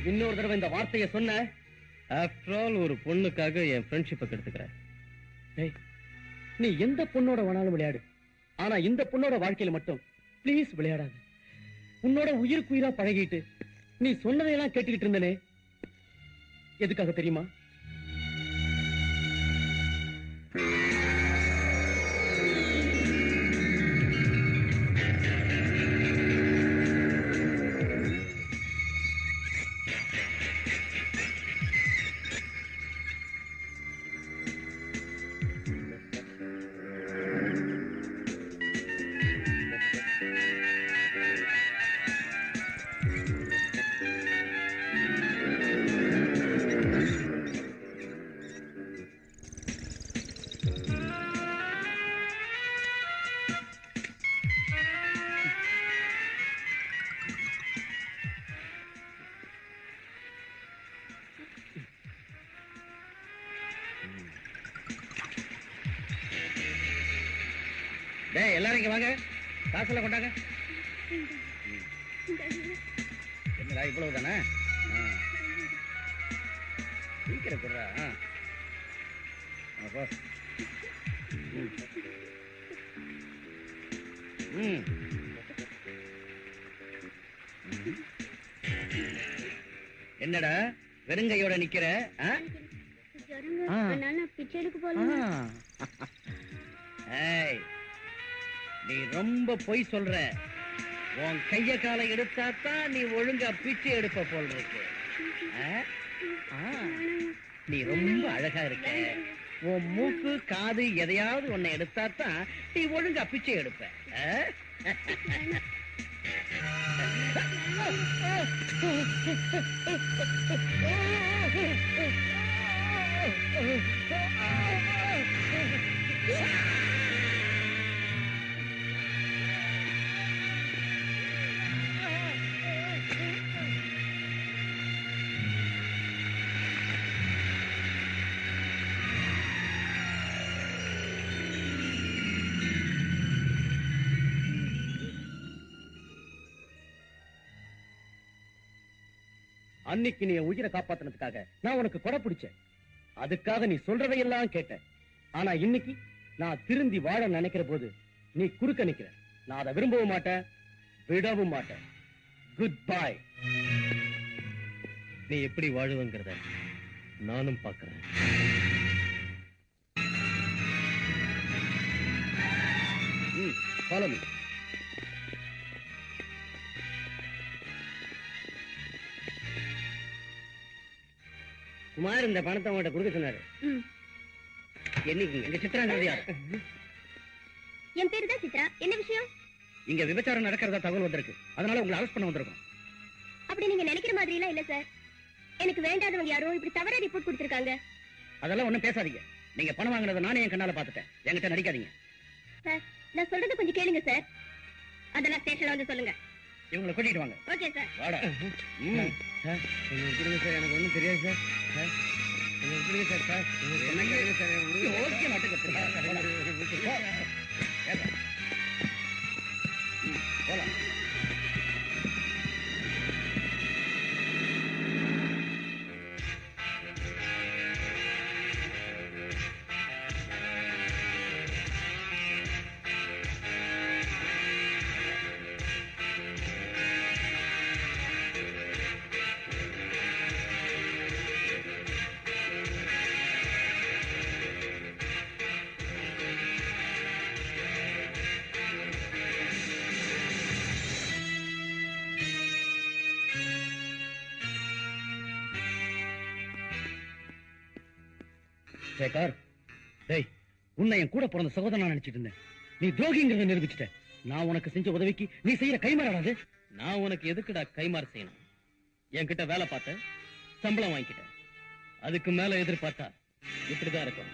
இன்னொரு தடவை இந்த வார்த்தையை சொன்ன, ஆஃப்டர் ஆல் ஒரு பொண்ணுக்காக என் ஃப்ரெண்ட்ஷிப்பை கெடுத்துக்கிற. டேய், நீ எந்த பொண்ணோட வேணாலும் விளையாடு, ஆனா இந்த பொண்ணோட வாழ்க்கையில மட்டும் ப்ளீஸ் விளையாடாது. உன்னோட உயிருக்கு உயிரா பழகிட்டு நீ சொன்னதையெல்லாம் கேட்டுக்கிட்டு இருந்தனே, எதுக்காக தெரியுமா? டேய், எல்லாரும் இங்க வாங்க, காசெல்லாம் கொண்டாங்க. என்னடா இவ்வளவு தானே? சீக்கிரம் கொடுறா. என்னடா வெறுங்கையோட நிக்கிற? பிச்சை எடுக்க போல. ஏய், நீ ரொம்ப பொய் சொல்ற. உன் கைய காலை எடுத்தாத்தான் நீ ஒழுங்கா பிச்சை எடுப்ப போல் இருக்கு. நீ ரொம்ப அழகா இருக்க. உன் மூக்கு காது எதையாவது உன்னை எடுத்தாத்தான் நீ ஒழுங்கா பிச்சை எடுப்ப. அன்னைக்கு நீ உயிரை காப்பாத்தினதுக்காக நான் உனக்கு கொடை பிடிச்சேன். அதுக்காக நீ சொல்றதையெல்லாம் கேட்டேன். ஆனா இன்னைக்கு நான் திருந்தி வாழ நினைக்கிற போது நீ குறுக்க நிக்கிற. நான் அதை விரும்பவும் மாட்டேன், விடவும் மாட்டேன். Good bye. நீ எப்படி வாழுவங்கிறத நானும் பார்க்கிறேன். Follow me. குமார் இந்த பணத்தை உங்கள்கிட்ட கொடுக்க சொன்னாரு. என்னைக்கு எங்க சித்ராங்கிறது யாரு? என் பேரு தான் சித்ரா. என்ன விஷயம்? இங்க விபச்சாரம் நடக்கிறதா தகவல் வந்திருக்கு. அதனால உங்களை அரெஸ்ட் பண்ண வந்திருக்கோம். அப்படி நீங்க நினைக்கிற மாதிரி எல்லாம் இல்ல சார். எனக்கு வேண்டாதவங்க யாரோ இப்படி தவறா ரிப்போர்ட் கொடுத்திருக்காங்க. அதெல்லாம் ஒண்ணும் பேசாதீங்க. நீங்க பணம் வாங்குறத நானே என் கண்ணால பாத்துட்டேன். என்கிட்ட நடிக்காதீங்க. சார் நான் சொல்றது கொஞ்சம் கேளுங்க சார். அதெல்லாம் ஸ்டேஷன்ல வந்து சொல்லுங்க. இவங்களை கூட்டிட்டு வாங்க. Okay sir. வாடா. சார் கொஞ்சம் விட்டுருங்க சார், எனக்கு ஒண்ணும் தெரியாது சார். சார் கொஞ்சம் விட்டுருங்க சார். சார் என்ன கேளுங்க சார், எனக்கு விடுங்க. ஓகே நாட்டுக்கு போலாம். சேகர், டேய், உன்னை என் கூட பிறந்த சகோதரனா நினைச்சிட்டு இருந்தேன். நீ துரோகிங்கிறத நிரூபிச்சிட்ட. நான் உனக்கு செஞ்ச உதவிக்கு நீ செய்யற கைமாறாது. நான் உனக்கு எதுக்குடா கைமாறு செய்யணும்? என்கிட்ட வேலை பார்த்த, சம்பளம் வாங்கிக்கிட்ட. அதுக்கு மேல எதிர்பார்த்தா இப்படிதான் இருக்கும்.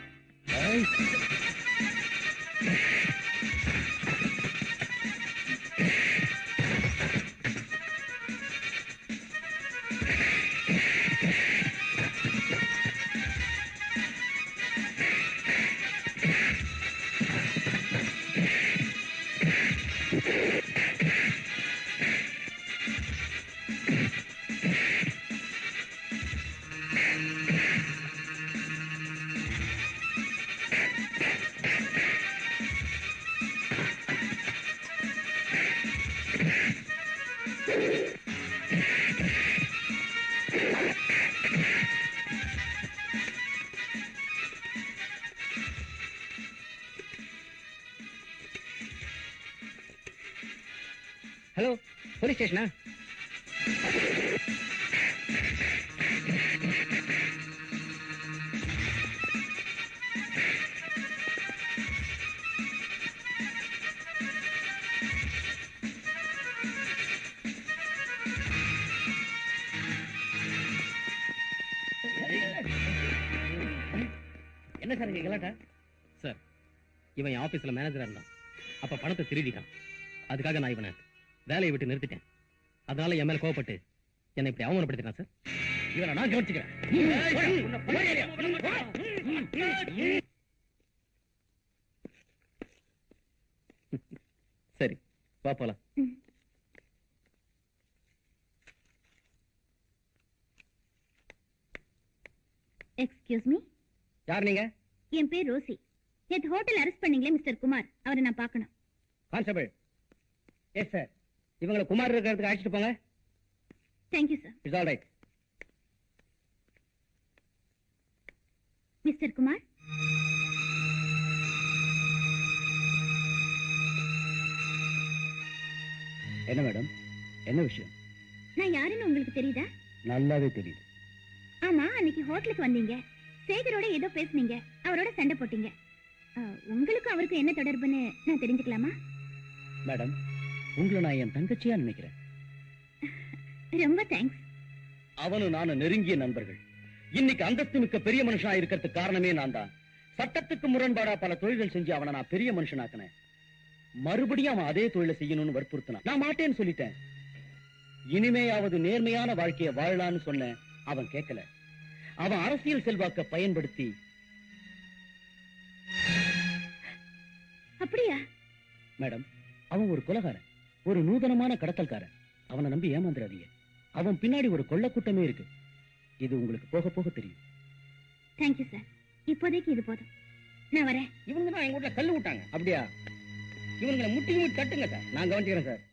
ஹலோ, போலீஸ் ஸ்டேஷனா? என்ன சார் இங்க கலாட்டா? சார், இவன் என் ஆபீஸ்ல மேனேஜரா இருந்தான். அப்ப பணத்தை திருடிட்டான். அதுக்காக நான் இவனை வேலையை விட்டு நிறுத்திட்டேன். அதனால என் மேல கோவப்பட்டு என்னை இப்படி அவமானப்படுத்திட்டான் சார். இவனை நான் கவனிச்சுக்கிறேன். சரி, வா போலாம். Excuse me. யார் நீங்க? என் பேர் ரோசி. நேத்து ஹோட்டல் அரெஸ்ட் பண்ணீங்களே மிஸ்டர் குமார், அவரை நான் பார்க்கணும். கான்ஸ்டபிள். Yes sir. இவங்களை குமார் இருக்கிறதுக்கு அழைச்சிட்டு போங்க. Thank you sir. It's all right. Mister Kumar, என்ன மேடம், என்ன விஷயம்? நான் யாருன்னு உங்களுக்கு தெரியுதா? நல்லாவே தெரியுது. ஆமா, அன்னைக்கு ஹோட்டலுக்கு வந்தீங்க. சேகரோட ஏதோ பேசுனீங்க, அவரோட சண்டை போட்டீங்க. உங்களுக்கும் அவருக்கும் என்ன தொடர்புன்னு நான் தெரிஞ்சுக்கலாமா? மேடம், உங்களை நான் என் தங்கச்சியா நினைக்கிறேன். ரொம்ப தேங்க்ஸ். அவனும் நானும் நெருங்கிய நண்பர்கள். இன்னைக்கு அந்தஸ்து மிக்க பெரிய மனுஷனா இருக்கிறதுக்கு காரணமே நான் தான். சட்டத்துக்கு முரண்பாடா பல தொழில்கள் செஞ்சு அவனை நான் பெரிய மனுஷனாக்கினேன். மறுபடியும் அவன் அதே தொழிலை செய்யணும்னு வற்புறுத்தினான். நான் மாட்டேன்னு சொல்லிட்டேன். இனிமேயாவது நேர்மையான வாழ்க்கையை வாழலான்னு சொன்னேன். அவன் கேட்கல. அவன் அரசியல் செல்வாக்க பயன்படுத்தி. அப்படியா? மேடம், அவன் ஒரு கொலைகாரன், ஒரு நூதனமான கடத்தல்காரன். அவனை நம்பி ஏமாந்துடாதீங்க. அவன் பின்னாடி ஒரு கொள்ளக்கூட்டமே இருக்கு. இது உங்களுக்கு போக போக தெரியும். Thank you sir. இப்போதைக்கு இது போதும். நான் வரேன். இவங்க தான் எங்க வீட்டுல கல்லு விட்டாங்க. அப்படியா? இவங்களை முட்டி முட்டி தட்டுங்க சார். நான் கவனிச்சுக்கிறேன் சார்.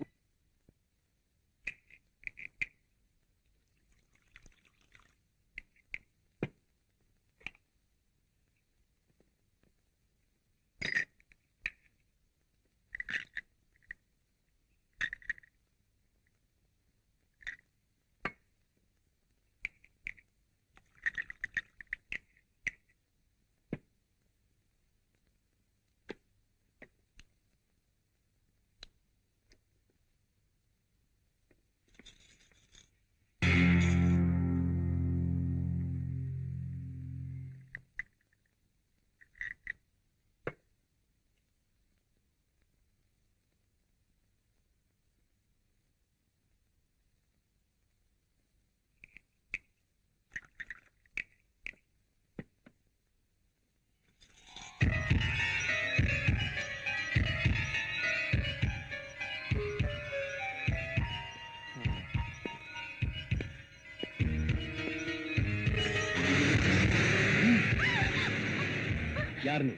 யார் நீ?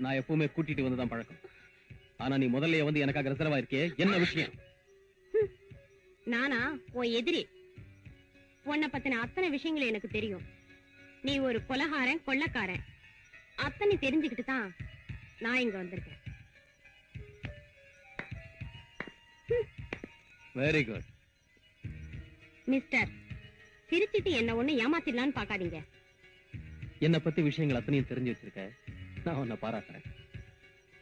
நான் எப்பவுமே கூட்டிட்டு வந்துதான் பழக்கம். ஆனா நீ முதல்ல வந்து எனக்காக ரிசர்வா இருக்கே, என்ன விஷயம்? நானா உன் எதிரி? உன்னை பத்தின அத்தனை விஷயங்கள் எனக்கு தெரியும். நீ ஒரு கொலகாரன், கொள்ளக்காரன், அத்தனை தெரிஞ்சுக்கிட்டு தான் நான் இங்க வந்திருக்கேன். Very good. மிஸ்டர், சிரிச்சிட்டு என்ன ஒண்ணு ஏமாத்திடலான்னு பாக்காதீங்க. என்னை பத்தி விஷயங்கள் அத்தனையும் தெரிஞ்சு வச்சிருக்க, நான் உன்னை பாராட்டுறேன்.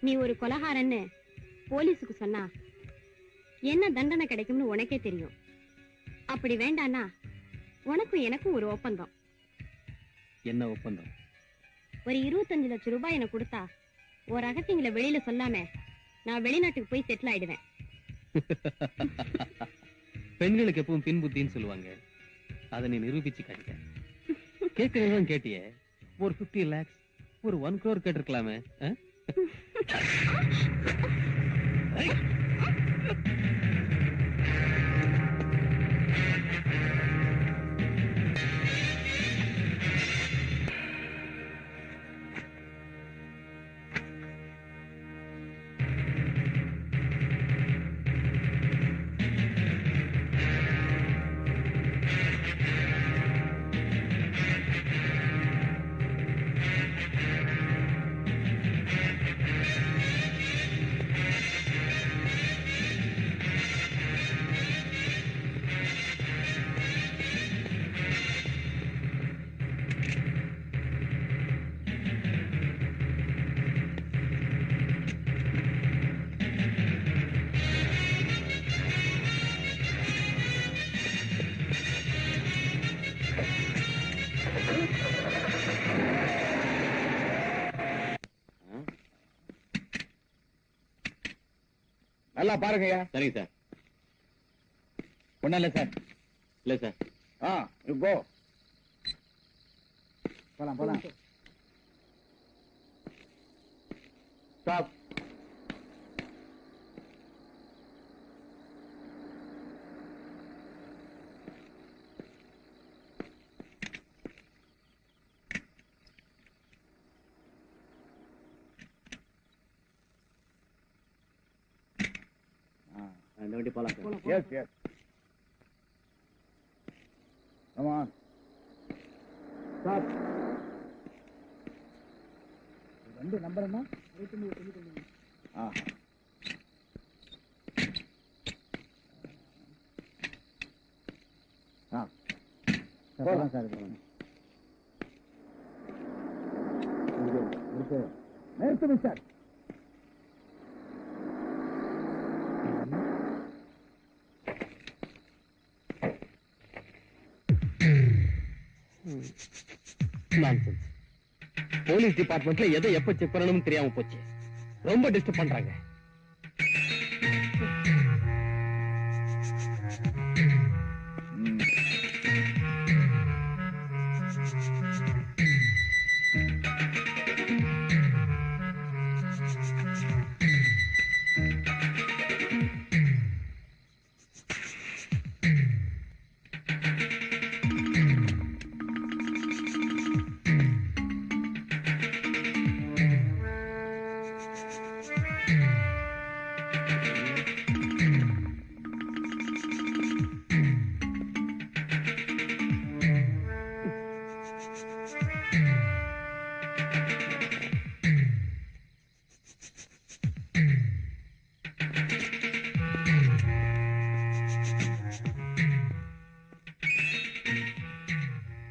நீ ஒரு கொலகாரன்னு போலீஸுக்கு சொன்னா என்ன தண்டனை கிடைக்கும்னு உனக்கே தெரியும். அப்படி வேண்டானா உனக்கும் எனக்கும் ஒரு ஒப்பந்தம். என்ன ஒப்பந்தம்? ஒரு 25 லட்சம் ரூபாய் எனக்கு கொடுத்தா ஒரு ரகசியங்களை வெளியில சொல்லாம நான் வெளிநாட்டுக்கு போய் செட்டில் ஆயிடுவேன். பெண்களுக்கு எப்பவும் பின்புத்தின்னு சொல்லுவாங்க. அதை நீ நிரூபிச்சு காட்டிட்ட. கேட்கறதுதான் கேட்டியே. ஒரு 50 lakhs, ஒரு 1 crore கேட்டிருக்கலாமே. நல்லா பாருங்கய்யா. சரிங்க சார். ஒண்ணும் இல்ல சார். இல்ல சார். You go. போலாம் போலாம். ஸ்டாப். இந்த வண்டி போலாம் sir. Yes, yes. Come on. Stop. ரெண்டு நம்பர் என்ன? 69. போலாம் சார். நிறுத்துங்க சார். போலீஸ் டிபார்ட்மெண்ட்ல எதை எப்ப செக் பண்ணணும்னு தெரியாம போச்சு. ரொம்ப டிஸ்டர்ப் பண்றாங்க.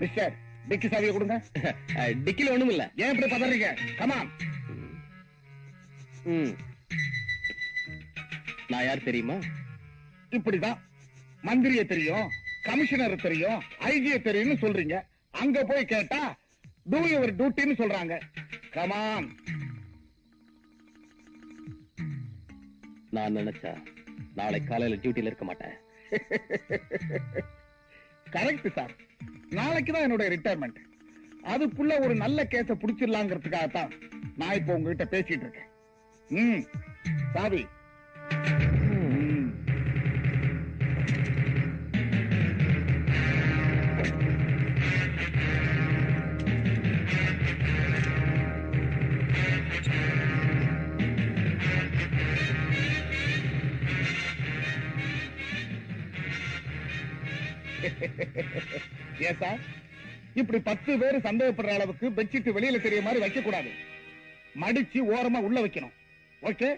மிஸ்டர், டிக்கி சாவியை கொடுங்க. டிக்கில ஒண்ணும் இல்ல. ஏன் இப்படி பதறீங்க? கமான். நான் யார் தெரியுமா? இப்படிதான் மந்திரிய தெரியும், கமிஷனர் தெரியும், ஐஜிய தெரியும்னு சொல்றீங்க. அங்க போய் கேட்டா டூ யுவர் டியூட்டின்னு சொல்றாங்க. கமான். நான் நினைச்சா நாளை காலையில டியூட்டில இருக்க மாட்டேன். Correct sir. நாளைக்கு தான் என்னோட ரிட்டையர்மெண்ட். அதுக்குள்ள ஒரு நல்ல கேஸ புடிச்சிடலாங்கிறதுக்காகத்தான் நான் இப்ப உங்ககிட்ட பேசிட்டு இருக்கேன். சாவி. ஏன் சார் இப்படி 10 பேர் சந்தேகப்படுற அளவுக்கு பெட்ஷீட் வெளியில தெரிய மாதிரி வைக்க கூடாது, மடிச்சு ஓரமா உள்ள வைக்கணும். ஓகே?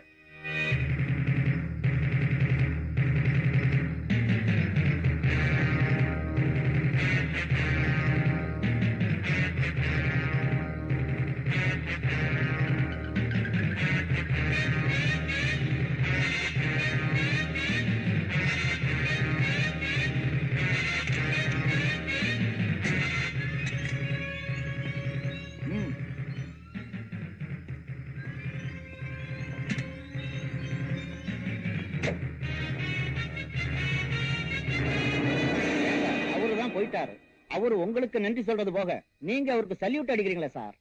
போயிட்டாரு. அவரு உங்களுக்கு நன்றி சொல்றது போக நீங்க அவருக்கு சல்யூட் அடிக்கிறீங்களா சார்?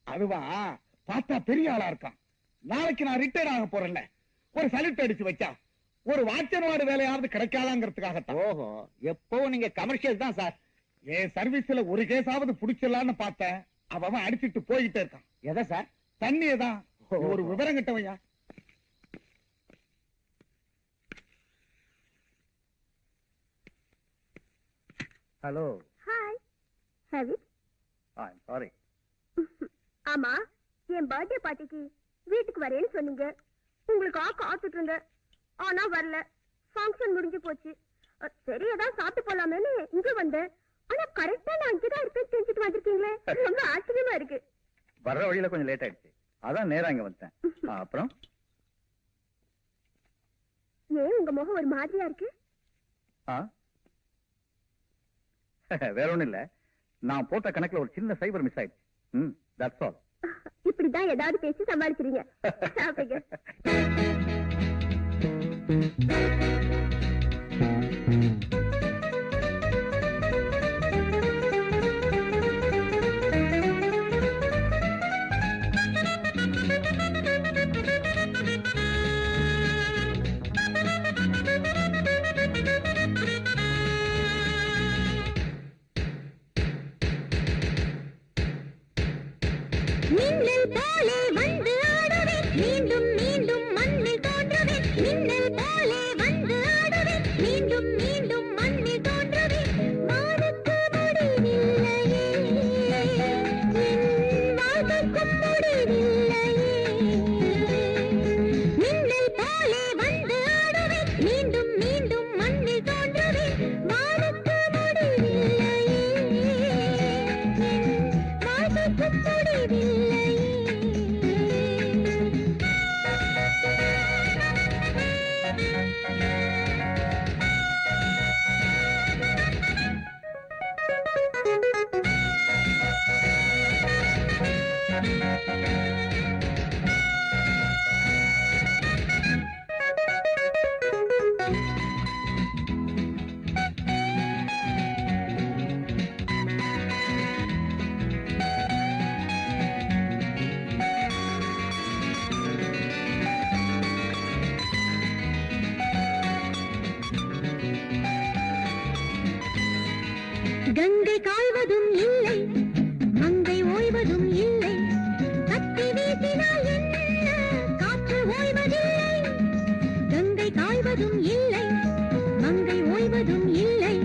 அதுவா பார்த்தா பெரிய ஆளா இருக்கான். நாளைக்கு நான் ரிட்டையர் ஆக போறேன்ல, ஒரு சல்யூட் அடிச்சு வச்சா ஒரு வாட்சன்வாடு வேலையாவது கிடைக்காதாங்கிறதுக்காகத்தான். ஓஹோ, எப்பவும் நீங்க கமர்ஷியல் தான் சார். என் சர்வீஸ்ல ஒரு கேஸாவது புடிச்சிடலான்னு பார்த்தேன். அவன் அடிச்சிட்டு போயிட்டே இருக்கான். எதை சார்? தண்ணியதான். ஒரு விவரம் கிட்டவையா. Hello. Hi. Have it. I'm sorry. ஆமா, என் பர்த்டே பார்ட்டிக்கு வீட்டுக்கு வரேன்னு சொன்னீங்க. உங்களுக்காக காத்துட்டு இருந்தேன், ஆனா வரல. ஃபங்க்ஷன் முடிஞ்சு போச்சு. சரி, ஏதாவது சாப்பிட்டு போலாமேன்னு இங்க வந்தேன். ஆனா கரெக்டா நான் இங்கதான் இருப்பேன் தெரிஞ்சுட்டு வந்திருக்கீங்களே, ரொம்ப ஆச்சரியமா இருக்கு. வர்ற வழியில கொஞ்சம் லேட் ஆயிடுச்சு, அதான் நேரா இங்க வந்தேன். அப்புறம் ஏன் உங்க முகம் ஒரு மாதிரியா இருக்கு? வேற ஒண்ணும் இல்ல, நான் போட்ட கணக்குல ஒரு சின்ன சைபர் மிஸ் ஆயிடுச்சு. That's all. இப்படிதான் ஏதாவது பேசி சமாளிக்கிறீங்க. சாப்பிடுங்க. மின்னல் போலே வந்து ஆடுவேன், மீண்டும் மீண்டும் மண்ணில் தோன்றுவேன். மின்னல் போலே வந்து ஆடுவேன், மீண்டும் மீண்டும் மண்ணில் தோன்றுவேன். வானுக்கு முடிவில்லையே, என் வாழ்க்கைக்கும் முடிவில்லையே. மின்னல் போலே வந்து ஆடுவேன், மீண்டும் மீண்டும் மண்ணில் தோன்றுவேன். வானுக்கு முடிவில்லையே, என் வாழ்க்கைக்கும் முடிவில்லையே. கங்கை காய்வதும் இல்லை, மங்கை ஓய்வதும் இல்லை. கத்தி வீசினால் என்ன, காற்று ஓய்வதில்லை. கங்கை காய்வதும் இல்லை, மங்கை ஓய்வதும் இல்லை.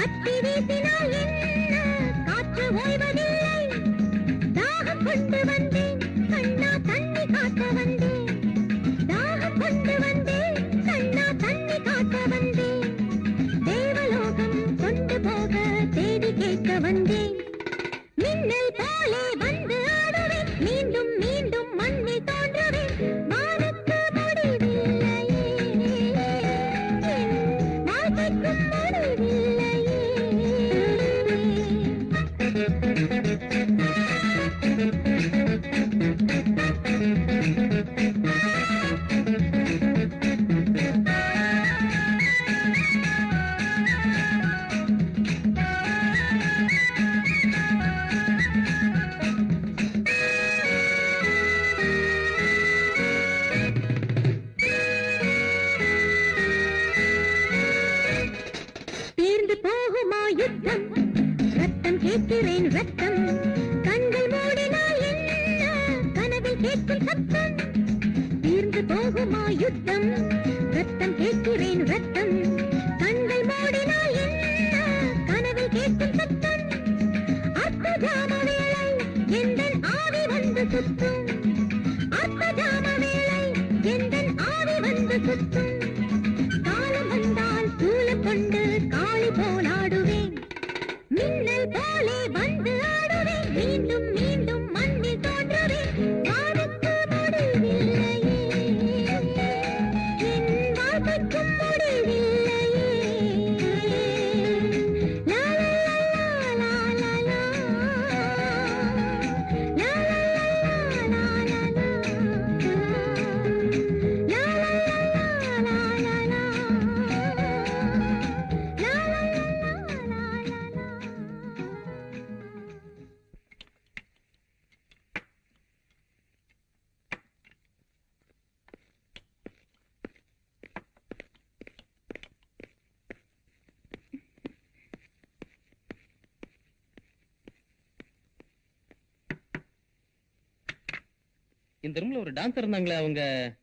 கத்தி வீசினால் என்ன, காற்று ஓய்வதில்லை. தாகம் கொண்டு வந்தேன் கண்ணா, தண்ணி காட்ட வந்தேன். தாகம் கொண்டு வந்தேன் கண்ணா, தண்ணி காட்ட வந்தேன். தேவலோகம் கொண்டு போக தேடி கேட்க வந்தேன். மின்னல் போலே வந்து ஆடுவேன், மீண்டும் மீண்டும் மண்ணில் தோன்றுவேன். வானுக்கு முடிவில்லையே, என் வாழ்க்கைக்கும் முடிவில்லையே. தீர்ந்து போகுமா யுத்தம், ரத்தம் கேட்கிறேன் ரத்தம். கண்கள் மூடினால் என்ன, கனவில் கேட்கும் சத்தம். தீர்ந்து போகுமா யுத்தம், ரத்தம் கேட்கிறேன் ரத்தம். கண்கள் மூடினால் என்ன, இந்த ரூம்ல ஒரு டான்சர் இருந்தாங்களே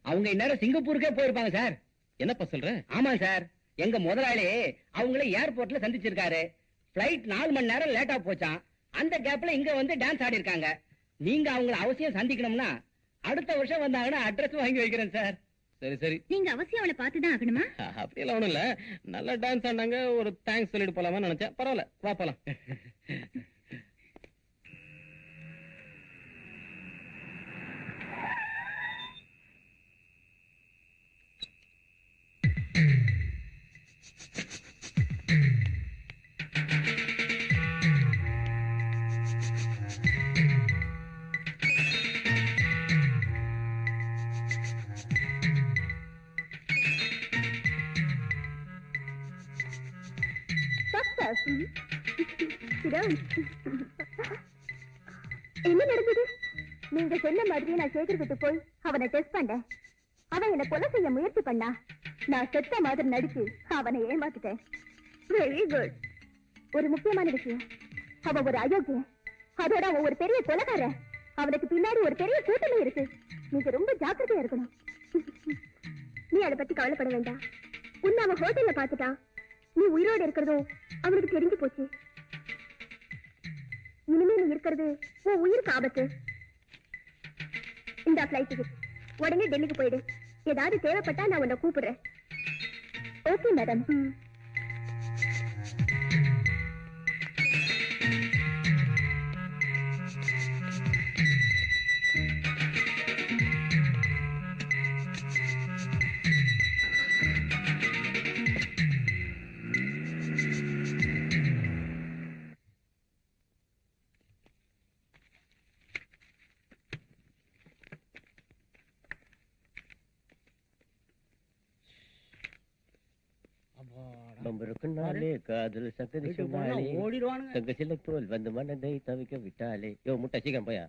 அவங்க இந்நேரம் சிங்கப்பூருக்கே போயிருப்பாங்க சார். என்னப்பா சொல்ற? ஆமா சார், எங்க முதலாளி அவங்கள ஏர்போர்ட்ல சந்திச்சிருக்காரு. பிளைட் 4 மணி நேரம் லேட்டா போச்சான். அந்த கேப்ல இங்க வந்து டான்ஸ் ஆடி இருக்காங்க. நீங்க அவங்கள அவசியம் சந்திக்கணும்னா அடுத்த வருஷம் வந்தாங்கன்னா அட்ரஸ் வாங்கி வைக்கிறேன் சார். சரி சரி, நீங்க அவசியம் அவளை பார்த்துதான் ஆகணுமா? அப்படியெல்லாம் ஒண்ணும் இல்ல, நல்லா டான்ஸ் ஆடினாங்க, ஒரு தேங்க்ஸ் சொல்லிட்டு போலாமா நினைச்சேன். பரவாயில்ல, வா போலாம். என்ன நடந்தது? நீங்க சொன்ன மாதிரி நான் சேகர்கிட்ட போய் அவனை டெஸ்ட் பண்ணேன். அவன் என்ன கொலை செய்ய முயற்சி பண்ணா. நான் செத்த மாதிரி நடிச்சு அவனை ஏமாத்திட்டேன். Very good. ஒரு முக்கியமான விஷயம், அவன் ஒரு அயோக்கியன். அதோட அவன் ஒரு பெரிய கொலைகாரன். அவனுக்கு பின்னாடி ஒரு பெரிய கூட்டணி இருக்கு. நீங்க ரொம்ப ஜாக்கிரதையா இருக்கணும். நீ அதை பத்தி கவலைப்பட வேண்டாம். உன்னை அவன் ஹோட்டல்ல பாத்துட்டான். நீ உயிரோடு இருக்கிறதும் அவனுக்கு தெரிஞ்சு போச்சு. இனிமே நீ இருக்கிறது உன் உயிருக்கு ஆபத்து. இந்த பிளைட் டிக்கெட், உடனே டெல்லிக்கு போயிடு. ஏதாவது தேவைப்பட்டா நான் உன்னை கூப்பிடுறேன். Okay madam. காதல் சக்கரை சொன்னாலே தங்க சில போல் வந்து மனதை தவிக்க விட்டாலே. யோ முட்டை சீக்கிரம் போயா.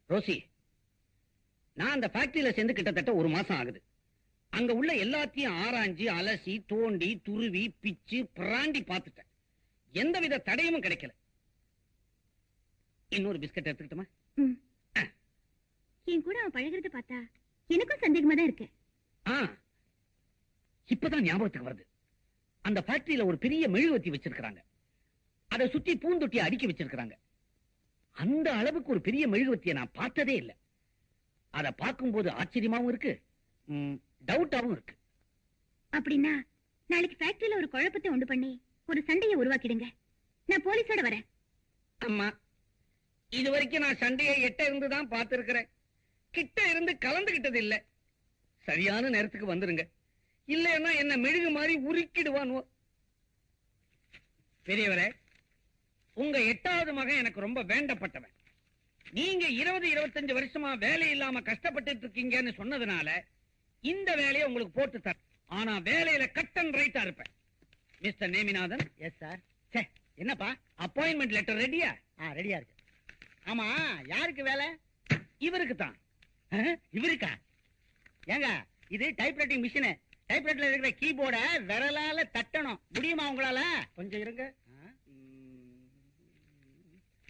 ரோசி, நான் அந்த ஃபேக்டரியில சேர்ந்து கிட்டத்தட்ட 1 மாசம் ஆகுது. அங்க உள்ள எல்லாத்தையும் ஆராய்ஞ்சு அலசி தோண்டி துருவி பிச்சு பிராண்டி பார்த்துட்டேன். எந்தவித தடையும் கிடைக்கல. இன்னொரு பிஸ்கட் எடுத்துக்கிட்டுமா? என் கூட அவன் பழகிறத பார்த்தா எனக்கும் சந்தேகமா தான் இருக்கு. இப்பதான் ஞாபகத்துக்கு வருது. அந்த ஃபேக்டரியில ஒரு பெரிய மெழுகுவர்த்தி வச்சிருக்காங்க. அதை சுத்தி பூந்தொட்டியை அடுக்கி வச்சிருக்காங்க. அந்த அளவுக்கு ஒரு பெரிய மெழுகுவர்த்தியை நான் பார்த்ததே இல்லை. அதை பார்க்கும்போது ஆச்சரியமாவும் இருக்கு, டவுட்டாவும் இருக்கு. அப்படின்னா நாளைக்கு ஃபேக்டரியில ஒரு குழப்பத்தை உண்டு பண்ணி ஒரு சண்டையை உருவாக்கிடுங்க. நான் போலீஸோட வரேன். அம்மா, இது வரைக்கும் நான் சண்டையை எட்ட இருந்துதான் பார்த்திருக்கிறேன். கிட்ட இருந்து கலந்துகிட்டது இல்ல. சரியான நேரத்துக்கு வந்துருங்க, இல்லைன்னா என்ன மெழுகு மாதிரி உருக்கிடுவானோ. பெரியவரே, உங்க 8வது மகன் எனக்கு ரொம்ப வேண்டப்பட்டவன். நீங்க 20-25 வருஷமா வேலை இல்லாம கஷ்டப்பட்டு இருக்கீங்கன்னு சொன்னதுனால இந்த வேலையை உங்களுக்கு போட்டு தர. ஆனா வேலையில கட் அண்ட் ரைட்டா இருப்பேன். மிஸ்டர் நேமிநாதன். Yes sir. என்னப்பா, அப்பாயின்மெண்ட் லெட்டர் ரெடியா? ரெடியா இருக்கு. ஆமா, யாருக்கு வேலை? இவருக்கு தான். இவருக்கா? ஏங்க, இது டைப்ரைட்டிங் மிஷின். டைப்ரைட்டர்ல இருக்கிற கீபோர்ட விரலால தட்டணும். முடியுமா உங்களால? கொஞ்சம் இருங்க.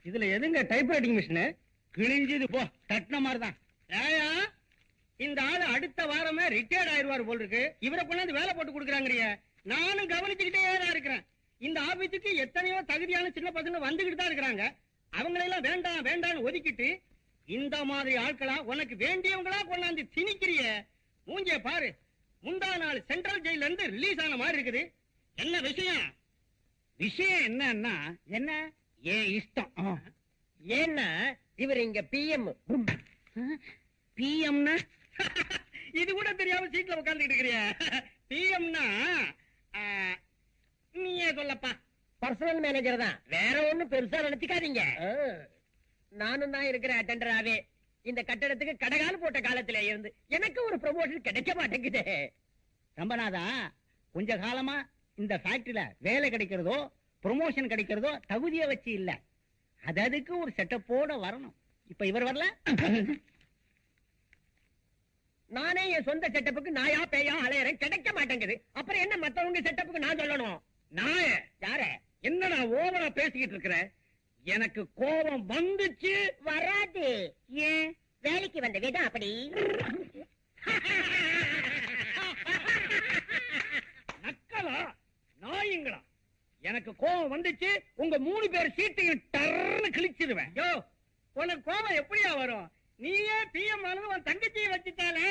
இதுல எதுங்க டைப்ரைட்டிங் மிஷின்? கிழிஞ்சது போ, தட்டின மாதிரிதான். ஏயா, இந்த ஆளு அடுத்த வாரமே ரிட்டையர்ட் ஆயிடுவாரு போல் இருக்கு. இவரை கொண்டாந்து வேலை போட்டு கொடுக்குறாங்க. நானும் கவனிச்சுக்கிட்டே தான் இருக்கிறேன். இந்த ஆபீஸுக்கு எத்தனையோ தகுதியான சின்ன பசங்க வந்துகிட்டு தான் இருக்கிறாங்க. அவங்களெல்லாம் வேண்டாம் வேண்டாம்னு ஒதுக்கிட்டு இந்த மாதிரி ஆட்களா உனக்கு வேண்டியவங்களா கொண்டாந்து திணிக்கிறிய. மூஞ்சிய பாரு, முந்தா நாள் சென்ட்ரல் ஜெயில இருந்து ரிலீஸ் ஆன மாதிரி இருக்குது. என்ன விஷயம்? விஷயம் என்னன்னா, என்ன? ஏன் இஷ்டம். ஏன்னா இவர் இங்க பிஎம். பிஎம்னா இது கூட தெரியாம சீட்ல உட்கார்ந்துட்டு இருக்கிறிய. பிஎம்னா நீயே சொல்லப்பா. பர்சனல் மேனேஜர் தான், வேற ஒண்ணும் பெருசா நினைச்சுக்காதீங்க. நானும் தான் இருக்கிற அட்டெண்டராவே இந்த கட்டடத்துக்கு கடகால் போட்ட காலத்துல இருந்து எனக்கு ஒரு ப்ரமோஷன் கிடைக்க மாட்டேங்குது. ரம்பநாதா, கொஞ்ச காலமா இந்த ஃபேக்டரியில வேலை கிடைக்கிறதோ ப்ரமோஷன் கிடைக்கிறதோ தகுதியை வச்சு இல்ல, அதுக்கு ஒரு செட்டப்போட வரணும். இப்ப இவர் வரல. நானே என் சொந்த செட்டப்புக்கு நாயா பேயா அலையறேன், கிடைக்க மாட்டேங்குது. அப்புறம் என்ன மத்தவங்க செட்டப்புக்கு நான் சொல்லணும்? நாய யார? என்னடா ஓவரா பேசிக்கிட்டு இருக்கிற? எனக்கு கோபம் வந்துச்சு. வராது. ஏன்? வேலைக்கு வந்த விதம் அப்படி. நக்கலா நாயுங்களா? எனக்கு கோபம் வந்துச்சு, உங்க 3 பேர் சீட்டையும் டர்னு கிழிச்சிருவேன். யோ, உனக்கு கோபம் எப்படியா வரும்? நீயே பிஎம் ஆனது உன் தங்கச்சியை வச்சுட்டாலே.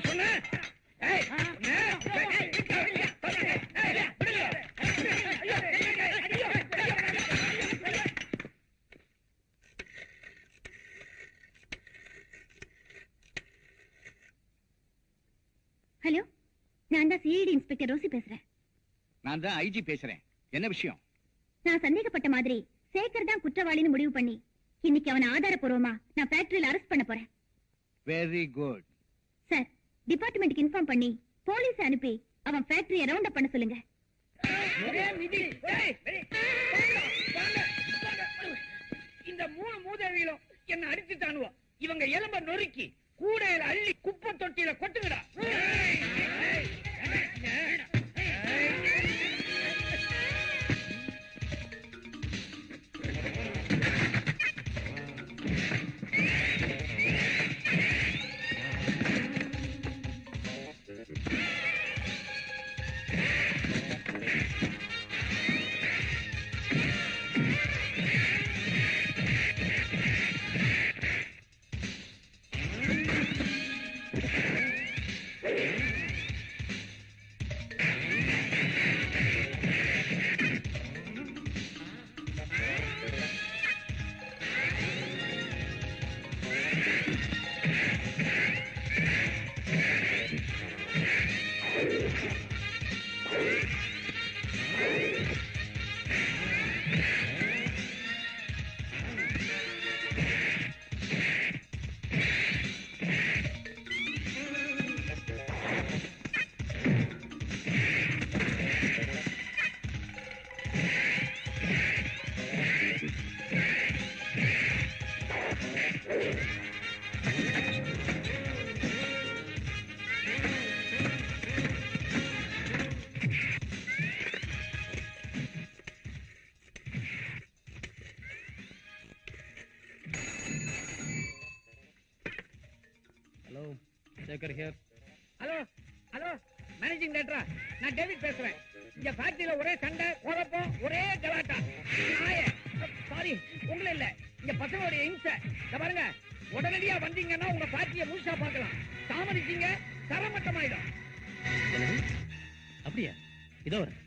சொன்ன ஹலோ, நான் தான் சிஐடி இன்ஸ்பெக்டர் ரோசி பேசுறேன். நான் தான் ஐஜி பேசுறேன். என்ன விஷயம்? நான் சந்தேகப்பட்ட மாதிரி சேகர் தான் குற்றவாளின்னு முடிவு பண்ணி இன்னைக்கு அவனை ஆதாரப்பூர்வமா நான் ஃபேக்டரியில அரெஸ்ட் பண்ண போறேன். Very good. சார், டிபார்ட்மெண்ட்டுக்கு இன்ஃபார்ம் பண்ணி போலீஸ் அனுப்பி அவன் ஃபேக்டரியை ரவுண்ட் அப் பண்ண சொல்லுங்க. இந்த 3 மூதேவிகளும் என்ன அடிச்சுட்டானுவோ. இவங்க எலும்ப நொறுக்கி கூடையில அள்ளி குப்பை தொட்டியில கொட்டுங்கடா. Sekar here. Hello hello, managing டைரக்டரா, நான் டேவிட் பேசுறேன். இங்க ஃபேக்டரியில ஒரே சண்டை, குழப்பம், ஒரே கலாட்டா. சாரி, உங்களை இல்ல, இங்க பசங்களுடைய இம்சை. பாருங்க, உடனடியா வந்தீங்கன்னா உங்க ஃபேக்டரியை முழுசா பார்க்கலாம். தாமதிச்சீங்க தரமட்டமாயிடும். அப்படியா? இதோ வரேன்.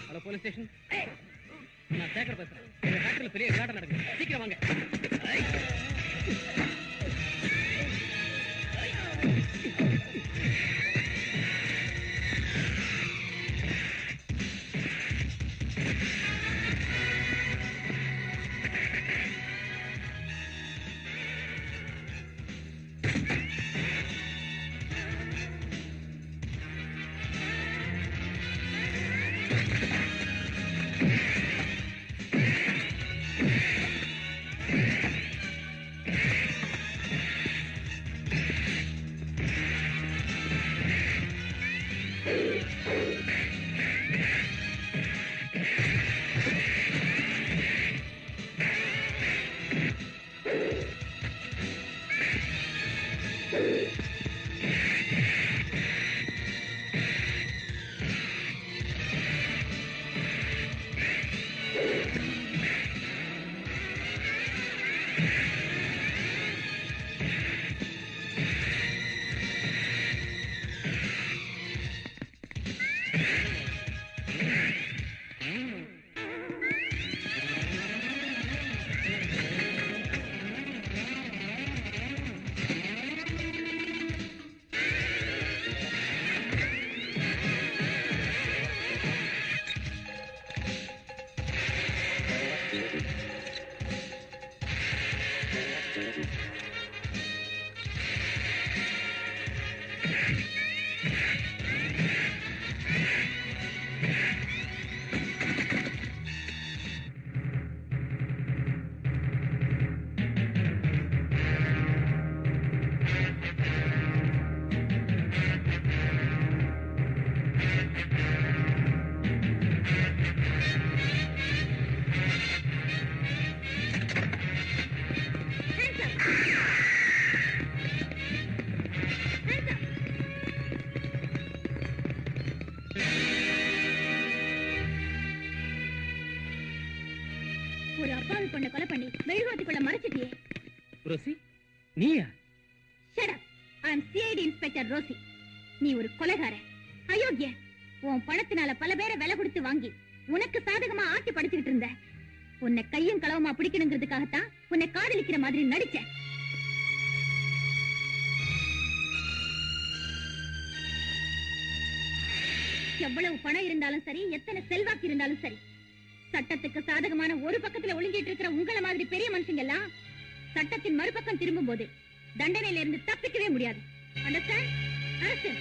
Hello, police station. நான் சேகர் பேசுறேன். எங்க ஃபேக்டரியில பெரிய கலாட்டம் நடக்குது. சீக்கிரம் வாங்க. ஒரு அப்பாவி பொண்ணை கொலை பண்ணி மெழுகுவர்த்திக்குள்ள மறைச்சிட்டியே. ரோசி, நீயா? Shut up. I am CID Inspector Rosi. நீ ஒரு கொலைகாரன், அயோக்கிய. உன் பணத்தினால பல பேரை விலை கொடுத்து வாங்கி உனக்கு சாதகமா ஆட்டி படுத்திட்டு இருந்த. உன்னை கையும் களவுமா பிடிக்கணுங்கிறதுக்காகத்தான் உன்னை காதலிக்கிற மாதிரி நடிச்ச. எவ்வளவு பணம் இருந்தாலும் சரி, எத்தனை செல்வாக்கு இருந்தாலும் சரி, சட்டத்துக்கு சாதகமான ஒரு பக்கத்துல ஒளிஞ்சிட்டு இருக்கிற உங்களை மாதிரி பெரிய மனுஷங்க எல்லாம் சட்டத்தின் மறுபக்கம் திரும்பும் போது தண்டனையில இருந்து தப்பிக்கவே முடியாது. அண்டர்ஸ்டாண்ட்? அரசு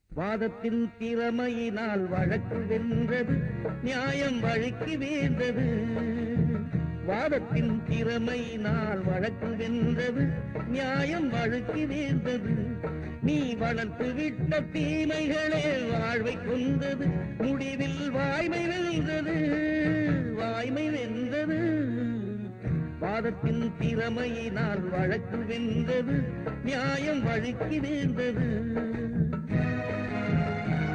வாதத்தின் திறமையினால் வழக்கு வென்றது, நியாயம் வழக்கு வேந்தது. வாதத்தின் திறமையினால் வழக்கு வென்றது, நியாயம் வழக்கு வேந்தது. நீ வளர்த்து விட்ட தீமைகளே வாழ்வை கொண்டது, முடிவில் வாய்மை வென்றது, வாய்மை வென்றது. வாதத்தின் திறமையினால் வழக்கு வென்றது, நியாயம் வழக்கு வேந்தது.